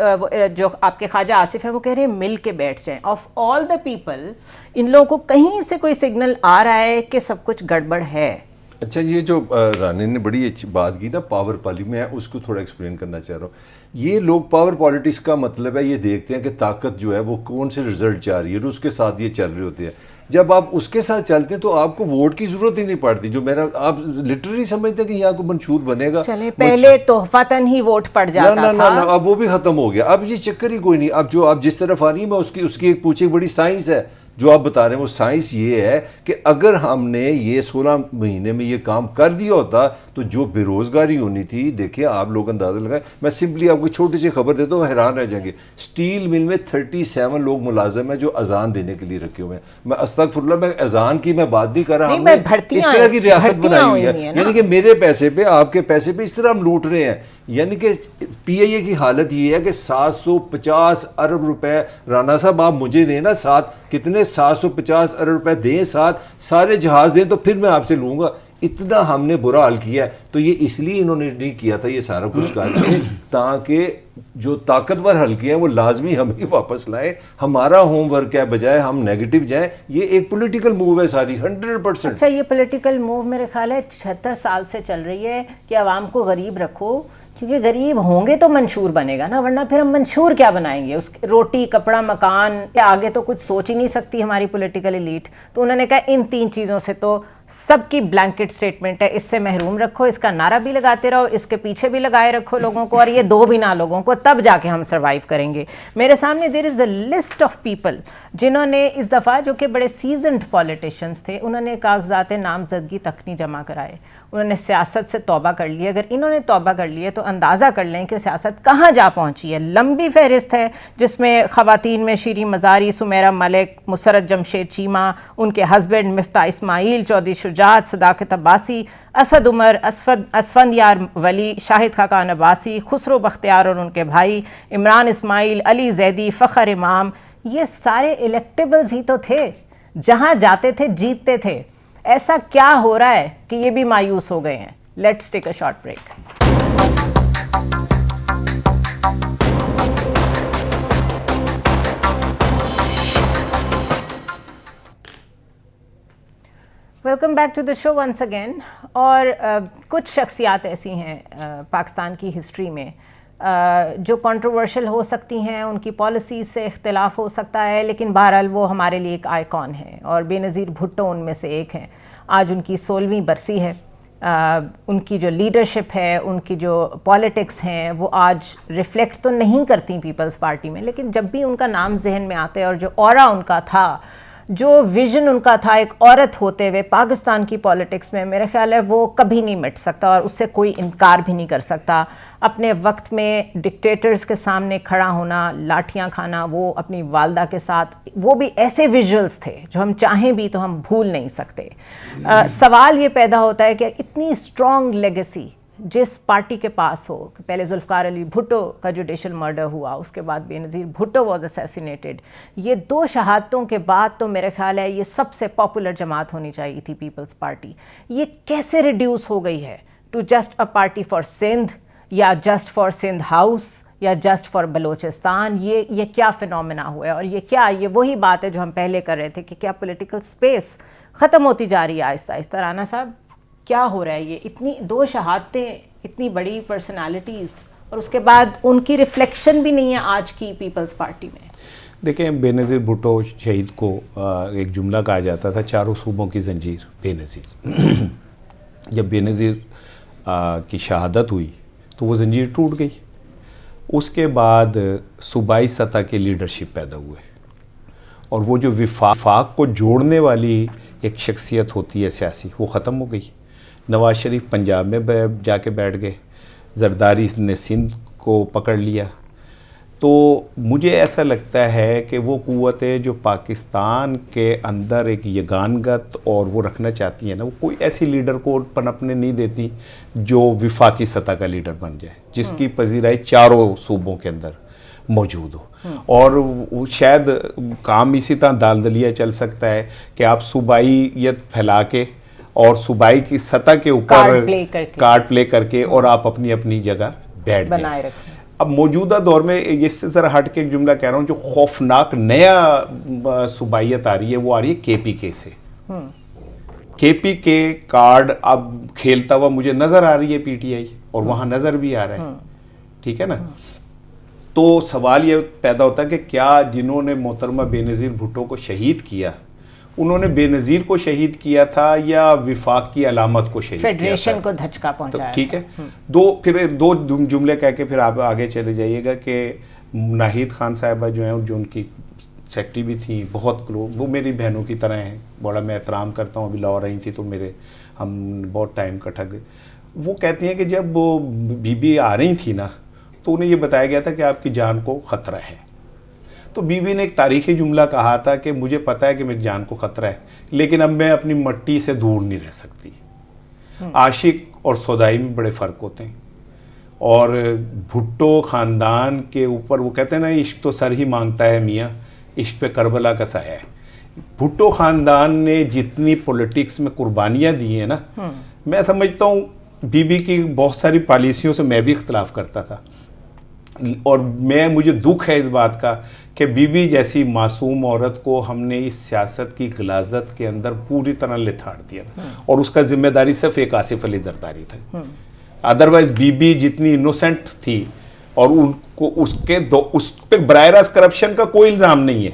جو آپ کے خواجہ آصف ہیں وہ کہہ رہے ہیں مل کے بیٹھ جائیں. Of all the people in لوگوں کو کہیں سے کوئی سگنل آ رہا ہے کہ سب کچھ گڑبڑ ہے. اچھا یہ جو رانی نے بڑی اچھی بات کی نا پاور پالی, میں اس کو تھوڑا ایکسپلین کرنا چاہ رہا ہوں. یہ لوگ پاور پالیٹکس کا مطلب ہے یہ دیکھتے ہیں کہ طاقت جو ہے وہ کون سے رزلٹ چاہ رہی ہے, اور اس کے ساتھ یہ چل رہے ہوتے ہیں. جب آپ اس کے ساتھ چلتے ہیں تو آپ کو ووٹ کی ضرورت ہی نہیں پڑتی. جو میرا آپ لٹرلی سمجھتے ہیں کہ یہاں کو منشور بنے گا, چلیں پہلے تحفتاً ہی ووٹ پڑ جاتا تھا, اب وہ بھی ختم ہو گیا. اب یہ چکر ہی کوئی نہیں. اب جو آپ جس طرف آ رہی ہے میں اس کی ایک پوچھے بڑی سائنس ہے جو آپ بتا رہے ہیں. وہ سائنس یہ ہے کہ اگر ہم نے یہ 16 مہینے میں یہ کام کر دیا ہوتا تو جو بے روزگاری ہونی تھی, دیکھیں آپ لوگ اندازہ لگائیں. میں سمپلی آپ کو چھوٹی سی خبر دیتا ہوں, حیران رہ جائیں گے. اسٹیل مل میں 37 لوگ ملازم ہیں جو اذان دینے کے لیے رکھے ہوئے ہیں. میں استغفر اللہ, میں اذان کی میں بات نہیں کر رہا. ہم نے اس طرح کی ریاست بنائی ہوئی ہے, یعنی کہ میرے پیسے پہ آپ کے پیسے پہ اس طرح ہم لوٹ رہے ہیں. یعنی کہ پی آئی اے کی حالت یہ ہے کہ 750 ارب روپے رانا صاحب آپ مجھے دیں نا، ساتھ کتنے 750 ارب روپے دیں، ساتھ سارے جہاز دیں تو پھر میں آپ سے لوں گا. اتنا ہم نے برا حال کیا ہے. تو یہ اس لیے انہوں نے نہیں کیا تھا یہ سارا کچھ کر کے تاکہ جو طاقتور حلقے ہیں وہ لازمی ہم ہی واپس لائیں. ہمارا ہوم ورک ہے بجائے ہم نیگیٹو جائیں. یہ ایک پولیٹیکل موو ہے ساری 100%. اچھا یہ پولیٹیکل موو میرے خیال ہے 76 سال سے چل رہی ہے کہ عوام کو غریب رکھو، کیونکہ غریب ہوں گے تو منشور بنے گا نا، ورنہ پھر ہم منشور کیا بنائیں گے؟ اس روٹی کپڑا مکان کے آگے تو کچھ سوچ ہی نہیں سکتی ہماری پولیٹیکل ایلیٹ. تو انہوں نے کہا ان 3 چیزوں سے تو سب کی بلینکٹ سٹیٹمنٹ ہے، اس سے محروم رکھو، اس کا نعرہ بھی لگاتے رہو، اس کے پیچھے بھی لگائے رکھو لوگوں کو، اور یہ 2 بھی نہ لوگوں کو، تب جا کے ہم سروائیو کریں گے. میرے سامنے دیر از اے لسٹ آف پیپل جنہوں نے اس دفعہ، جو کہ بڑے سیزنڈ پولیٹیشینز تھے، انہوں نے کاغذات نامزدگی تک نہیں جمع کرائے، انہوں نے سیاست سے توبہ کر لی. اگر انہوں نے توبہ کر لی ہے تو اندازہ کر لیں کہ سیاست کہاں جا پہنچی ہے. لمبی فہرست ہے جس میں خواتین میں شیریں مزاری، سمیرہ ملک، مسرت جمشید چیمہ، ان کے ہسبینڈ مفتاح اسماعیل، چودھری شجاعت، صداقت عباسی، اسد عمر، اسفندیار ولی، شاہد خاقان عباسی، خسرو بختیار اور ان کے بھائی، عمران اسماعیل، علی زیدی، فخر امام. یہ سارے الیکٹیبلز ہی تو تھے، جہاں جاتے تھے جیتتے تھے. ایسا کیا ہو رہا ہے کہ یہ بھی مایوس ہو گئے ہیں؟ Let's take a short break. Welcome back to the show once again. اور کچھ شخصیات ایسی ہیں پاکستان کی ہسٹری میں جو کنٹروورشل ہو سکتی ہیں، ان کی پالیسیز سے اختلاف ہو سکتا ہے، لیکن بہرحال وہ ہمارے لیے ایک آئیکن ہے، اور بے نظیر بھٹو ان میں سے ایک ہیں. آج ان کی 16ویں برسی ہے. ان کی جو لیڈرشپ ہے، ان کی جو پالیٹکس ہیں، وہ آج ریفلیکٹ تو نہیں کرتی پیپلز پارٹی میں، لیکن جب بھی ان کا نام ذہن میں آتا ہے اور جو اورا ان کا تھا، جو ویژن ان کا تھا ایک عورت ہوتے ہوئے پاکستان کی پالیٹکس میں، میرے خیال ہے وہ کبھی نہیں مٹ سکتا، اور اس سے کوئی انکار بھی نہیں کر سکتا. اپنے وقت میں ڈکٹیٹرز کے سامنے کھڑا ہونا، لاٹھیاں کھانا، وہ اپنی والدہ کے ساتھ، وہ بھی ایسے ویژولز تھے جو ہم چاہیں بھی تو ہم بھول نہیں سکتے. سوال یہ پیدا ہوتا ہے کہ اتنی اسٹرانگ لیگیسی جس پارٹی کے پاس ہو، کہ پہلے ذوالفقار علی بھٹو کا جوڈیشل مرڈر ہوا، اس کے بعد بے نظیر بھٹو واز اسیسینیٹڈ، یہ 2 شہادتوں کے بعد تو میرے خیال ہے یہ سب سے پاپولر جماعت ہونی چاہیے تھی پیپلز پارٹی. یہ کیسے ریڈیوس ہو گئی ہے to just a party for Sindh, یا جسٹ فار سندھ ہاؤس، یا جسٹ فار بلوچستان؟ یہ کیا فینومینا ہوا ہے؟ اور یہ وہی بات ہے جو ہم پہلے کر رہے تھے کہ کیا پولیٹیکل سپیس ختم ہوتی جا رہی ہے آہستہ آہستہ؟ رانا صاحب کیا ہو رہا ہے؟ یہ اتنی 2 شہادتیں، اتنی بڑی پرسنالٹیز، اور اس کے بعد ان کی ریفلیکشن بھی نہیں ہے آج کی پیپلز پارٹی میں. دیکھیں، بے نظیر بھٹو شہید کو ایک جملہ کہا جاتا تھا، 4 صوبوں کی زنجیر بے نظیر. جب بے نظیر کی شہادت ہوئی تو وہ زنجیر ٹوٹ گئی. اس کے بعد صوبائی سطح کے لیڈرشپ پیدا ہوئے، اور وہ جو وفاق کو جوڑنے والی ایک شخصیت ہوتی ہے سیاسی، وہ ختم ہو گئی. نواز شریف پنجاب میں جا کے بیٹھ گئے، زرداری نے سندھ کو پکڑ لیا. تو مجھے ایسا لگتا ہے کہ وہ قوتیں جو پاکستان کے اندر ایک یگانگت اور وہ رکھنا چاہتی ہیں نا، وہ کوئی ایسی لیڈر کو پنپنے نہیں دیتی جو وفاقی سطح کا لیڈر بن جائے، جس کی پذیرائی 4 صوبوں کے اندر موجود ہو. اور شاید کام اسی طرح دالدلیہ چل سکتا ہے کہ آپ صوبائیت پھیلا کے اور صوبائی کی سطح کے اوپر کارڈ پلے کر کے اور آپ اپنی اپنی جگہ بیٹھ جائیں. اب موجودہ دور میں اس سے ذرا ہٹ کے ایک جملہ کہہ رہا ہوں، جو خوفناک نیا صوبائیت آ رہی ہے وہ آ رہی ہے کے پی کے سے. کے پی کے کارڈ اب کھیلتا ہوا مجھے نظر آ رہی ہے پی ٹی آئی، اور وہاں نظر بھی آ رہا ہے. ٹھیک ہے نا؟ تو سوال یہ پیدا ہوتا ہے کہ کیا جنہوں نے محترمہ بے نظیر بھٹو کو شہید کیا، انہوں نے بے نظیر کو شہید کیا تھا یا وفاق کی علامت کو شہید کیا تھا؟ فیڈریشن کو دھچکا پہنچایا. ٹھیک ہے. پھر دو جملے کہہ کے پھر آپ آگے چلے جائیے گا کہ ناہید خان صاحبہ جو ہیں، جو ان کی سیکٹری بھی تھیں، بہت کلوز، وہ میری بہنوں کی طرح ہیں، بڑا میں احترام کرتا ہوں. ابھی لاہور رہی تھی تو ہم بہت ٹائم کٹھا گئے. وہ کہتی ہیں کہ جب وہ بی بی آ رہی تھی نا تو انہیں یہ بتایا گیا تھا کہ آپ کی جان کو خطرہ ہے. تو بی بی نے ایک تاریخی جملہ کہا تھا کہ مجھے پتہ ہے کہ میری جان کو خطرہ ہے، لیکن اب میں اپنی مٹی سے دور نہیں رہ سکتی. عاشق اور سودائی میں بڑے فرق ہوتے ہیں، اور بھٹو خاندان کے اوپر وہ کہتے ہیں نا عشق تو سر ہی مانگتا ہے میاں، عشق پہ کربلا کا سایہ ہے. بھٹو خاندان نے جتنی پولیٹکس میں قربانیاں دی ہیں نا، میں سمجھتا ہوں بی بی کی بہت ساری پالیسیوں سے میں بھی اختلاف کرتا تھا، اور مجھے دکھ ہے اس بات کا کہ بی بی جیسی معصوم عورت کو ہم نے اس سیاست کی غلاظت کے اندر پوری طرح لتھاڑ دیا تھا، اور اس کا ذمہ داری صرف ایک آصف علی زرداری تھا. ادروائز بی بی جتنی انوسنٹ تھی، اور ان کو اس پہ براہ راست کرپشن کا کوئی الزام نہیں ہے،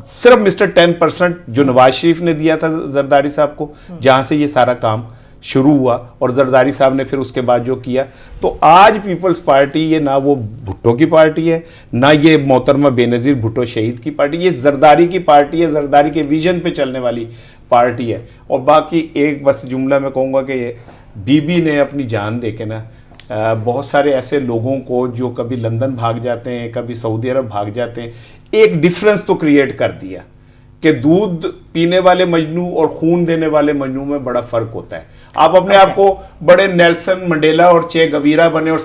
صرف مسٹر 10% جو نواز شریف نے دیا تھا زرداری صاحب کو، جہاں سے یہ سارا کام شروع ہوا، اور زرداری صاحب نے پھر اس کے بعد جو کیا. تو آج پیپلز پارٹی یہ نہ وہ بھٹو کی پارٹی ہے، نہ یہ محترمہ بے نظیر بھٹو شہید کی پارٹی، یہ زرداری کی پارٹی ہے، زرداری کے ویژن پہ چلنے والی پارٹی ہے. اور باقی ایک بس جملہ میں کہوں گا کہ بی بی نے اپنی جان دے کے نا بہت سارے ایسے لوگوں کو جو کبھی لندن بھاگ جاتے ہیں، کبھی سعودی عرب بھاگ جاتے ہیں، ایک ڈیفرنس تو کریٹ کر دیا کہ دودھ پینے والے مجنو اور خون دینے والے مجنو میں بڑا فرق ہوتا ہے. آپ اپنے آپ کو بڑے نیلسن منڈیلا اور چے گویرا بنے، اور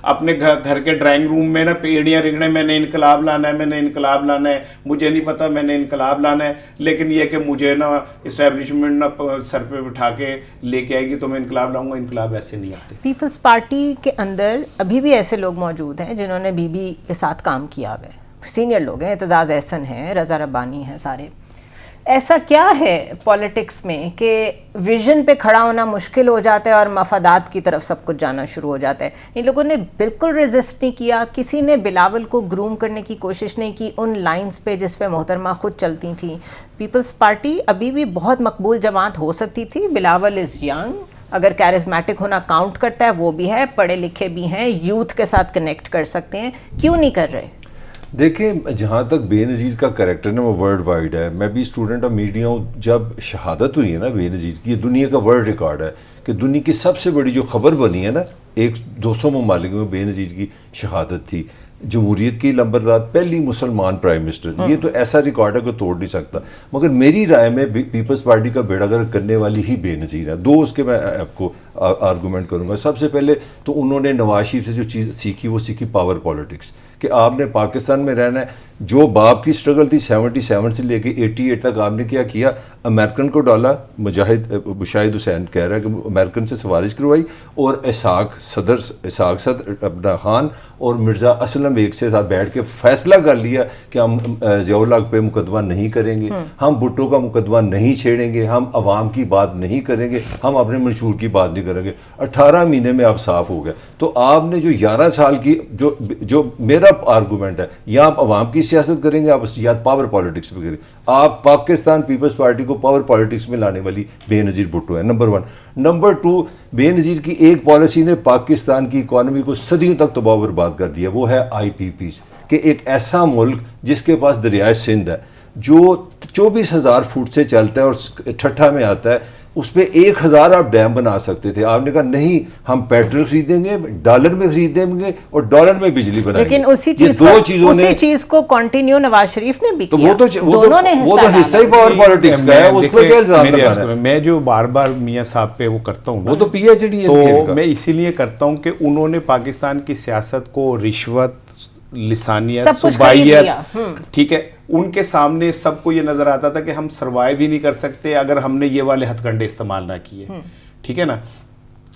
اپنے گھر کے ڈرائنگ روم میں نا پیڑیاں رگڑیں، میں نے انقلاب لانا ہے، میں نے انقلاب لانا ہے، مجھے نہیں پتا میں نے انقلاب لانا ہے، لیکن یہ کہ مجھے نا اسٹیبلشمنٹ نا سر پہ بٹھا کے لے کے آئے گی تو میں انقلاب لاؤں گا. انقلاب ایسے نہیں آتے. پیپلز پارٹی کے اندر ابھی بھی ایسے لوگ موجود ہیں جنہوں نے بی بی کے ساتھ کام کیا ہوا ہے، سینئر لوگ ہیں، اعتزاز احسن ہیں، رضا ربانی ہیں، سارے. ایسا کیا ہے پولیٹکس میں کہ ویژن پہ کھڑا ہونا مشکل ہو جاتا ہے اور مفادات کی طرف سب کچھ جانا شروع ہو جاتا ہے؟ ان لوگوں نے بالکل ریزسٹ نہیں کیا، کسی نے بلاول کو گروم کرنے کی کوشش نہیں کی ان لائنز پہ جس پہ محترمہ خود چلتی تھیں. پیپلز پارٹی ابھی بھی بہت مقبول جماعت ہو سکتی تھی. بلاول از ینگ، اگر کیرزمیٹک ہونا کاؤنٹ کرتا ہے وہ بھی ہے، پڑھے لکھے بھی ہیں، یوتھ کے ساتھ کنیکٹ کر سکتے ہیں، کیوں نہیں کر رہے؟ دیکھیں جہاں تک بے نظیر کا کریکٹر نا وہ ورلڈ وائڈ ہے. میں بھی اسٹوڈنٹ آف میڈیا ہوں. جب شہادت ہوئی ہے نا بے نظیر کی، یہ دنیا کا ورلڈ ریکارڈ ہے کہ دنیا کی سب سے بڑی جو خبر بنی ہے نا 200 ممالک میں بے نظیر کی شہادت تھی. جمہوریت کی لمبردار پہلی مسلمان پرائم منسٹر، یہ تو ایسا ریکارڈ ہے کہ توڑ نہیں سکتا. مگر میری رائے میں پیپلز پارٹی کا بیڑا گرک کرنے والی ہی بے نظیر ہے. دو اس کے میں آپ کو آرگومنٹ کروں گا. سب سے پہلے تو انہوں نے نواز شریف سے جو چیز سیکھی وہ سیکھی پاور پالیٹکس، کہ آپ نے پاکستان میں رہنا ہے. جو باپ کی سٹرگل تھی 77 سے لے کے 88 تک، آپ نے کیا امریکن کو ڈالا. مشاہد حسین کہہ رہا ہے کہ امریکن سے سفارش کروائی، اور اسحاق صدر اپنا خان اور مرزا اسلم ایک سے ساتھ بیٹھ کے فیصلہ کر لیا کہ ہم ضیاء الحق پہ مقدمہ نہیں کریں گے، ہم بھٹو کا مقدمہ نہیں چھیڑیں گے، ہم عوام کی بات نہیں کریں گے، ہم اپنے منشور کی بات نہیں کریں گے. 18 مہینے میں آپ صاف ہو گئے. تو آپ نے جو 11 سال کی جو میرا آرگومنٹ ہے، یا آپ عوام کی سیاست کریں گے، آپ یا پاور پالیٹکس پہ کریں. آپ پاکستان پیپلز پارٹی کو پاور پالیٹکس میں لانے والی بے نظیر بھٹو ہے، نمبر 1. نمبر 2، بے نظیر کی ایک پالیسی نے پاکستان کی اکانومی کو صدیوں تک تباہ و برباد کر دیا، وہ ہے IPPs، کہ ایک ایسا ملک جس کے پاس دریائے سندھ ہے جو 24,000 فٹ سے چلتا ہے اور ٹھٹھا میں آتا ہے، اس پہ 1,000 آپ ڈیم بنا سکتے تھے. آپ نے کہا نہیں، ہم پیٹرول خریدیں گے، ڈالر میں خریدیں گے اور ڈالر میں بجلی بنائیں گے. لیکن اسی چیز کو کنٹینیو نواز شریف نے بھی کیا، دونوں نے وہ تو حصہ ہی پاور پالیٹکس کا ہے. اس پہ کیا الزام لگانا ہے؟ میں جو بار بار میاں صاحب پہ وہ کرتا ہوں، وہ تو PhD ہے اس کھیل کا. میں اسی لیے کرتا ہوں کہ انہوں نے پاکستان کی سیاست کو رشوت، لسانیت، صوبائیت، ٹھیک ہے، ان کے سامنے سب کو یہ نظر آتا تھا کہ ہم سروائیو ہی نہیں کر سکتے اگر ہم نے یہ والے ہتھ کنڈے استعمال نہ کیے، ٹھیک ہے نا.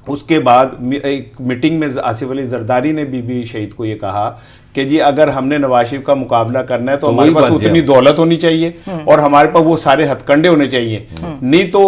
اس کے بعد ایک میٹنگ میں آصف علی زرداری نے بی بی شہید کو یہ کہا کہ جی اگر ہم نے نواز شریف کا مقابلہ کرنا ہے تو ہمارے پاس اتنی دولت ہونی چاہیے اور ہمارے پاس وہ سارے ہتھ کنڈے ہونے چاہیے، نہیں تو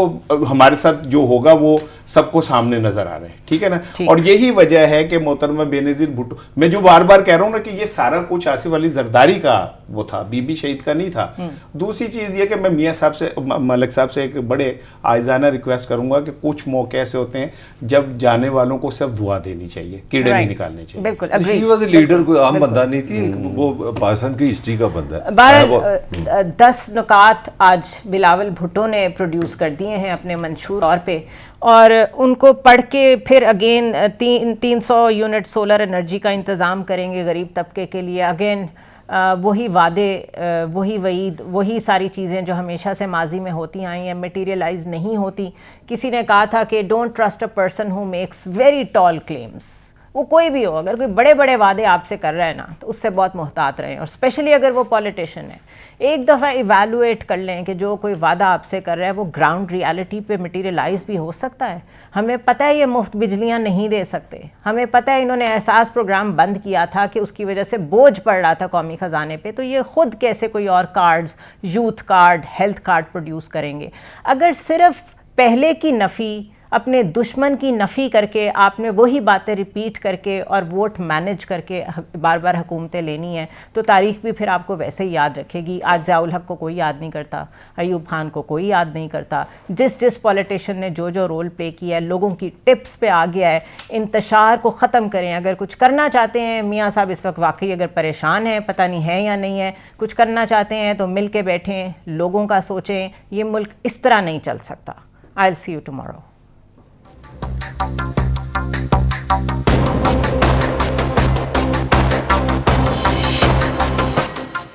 ہمارے ساتھ جو ہوگا وہ سب کو سامنے نظر آ رہے ہیں، ٹھیک ہے نا. اور یہی وجہ ہے کہ محترمہ بے نظیر بھٹو، میں جو بار بار کہہ رہا ہوں نا کہ یہ سارا کچھ آصف علی زرداری کا وہ تھا، بی بی شہید کا نہیں تھا. دوسری چیز یہ کہ میں میاں صاحب سے، ملک صاحب سے ایک بڑے عاجزانہ ریکویسٹ کروں گا کہ کچھ موقع ایسے ہوتے ہیں جب جانے والوں کو صرف دعا دینی چاہیے، کیڑے نہیں نکالنے چاہیے. بالکل لیڈر کوئی عام بندہ نہیں تھی، وہ پاکستان کی ہسٹری کا بندہ ہے. بہرحال 10 نکات آج بلاول بھٹو نے پروڈیوس کر دیے ہیں اپنے منشور طور پہ، اور ان کو پڑھ کے پھر اگین 300 یونٹ سولر انرجی کا انتظام کریں گے غریب طبقے کے لیے. اگین وہی وعدے، وہی وعید، وہی ساری چیزیں جو ہمیشہ سے ماضی میں ہوتی آئی ہیں، میٹیریلائز نہیں ہوتی. کسی نے کہا تھا کہ don't trust a person who makes very tall claims. وہ کوئی بھی ہو، اگر کوئی بڑے بڑے وعدے آپ سے کر رہا ہے نا تو اس سے بہت محتاط رہیں، اور اسپیشلی اگر وہ پولیٹیشین ہے ایک دفعہ ایویلویٹ کر لیں کہ جو کوئی وعدہ آپ سے کر رہا ہے وہ گراؤنڈ ریالٹی پہ مٹیریلائز بھی ہو سکتا ہے. ہمیں پتہ ہے یہ مفت بجلیاں نہیں دے سکتے، ہمیں پتہ ہے انہوں نے احساس پروگرام بند کیا تھا کہ اس کی وجہ سے بوجھ پڑ رہا تھا قومی خزانے پہ، تو یہ خود کیسے کوئی اور cards, youth card, health card produce کریں گے؟ اگر صرف پہلے کی نفی، اپنے دشمن کی نفی کر کے آپ نے وہی باتیں ریپیٹ کر کے اور ووٹ مینج کر کے بار بار حکومتیں لینی ہیں تو تاریخ بھی پھر آپ کو ویسے ہی یاد رکھے گی. آج ضیاء الحق کو کوئی یاد نہیں کرتا، ایوب خان کو کوئی یاد نہیں کرتا. جس پولیٹیشین نے جو رول پلے کیا ہے، لوگوں کی ٹپس پہ آ گیا ہے. انتشار کو ختم کریں. اگر کچھ کرنا چاہتے ہیں، میاں صاحب اس وقت واقعی اگر پریشان ہیں، پتہ نہیں ہے یا نہیں ہے، کچھ کرنا چاہتے ہیں تو مل کے بیٹھیں، لوگوں کا سوچیں. یہ ملک اس طرح نہیں چل سکتا. I'll see you tomorrow.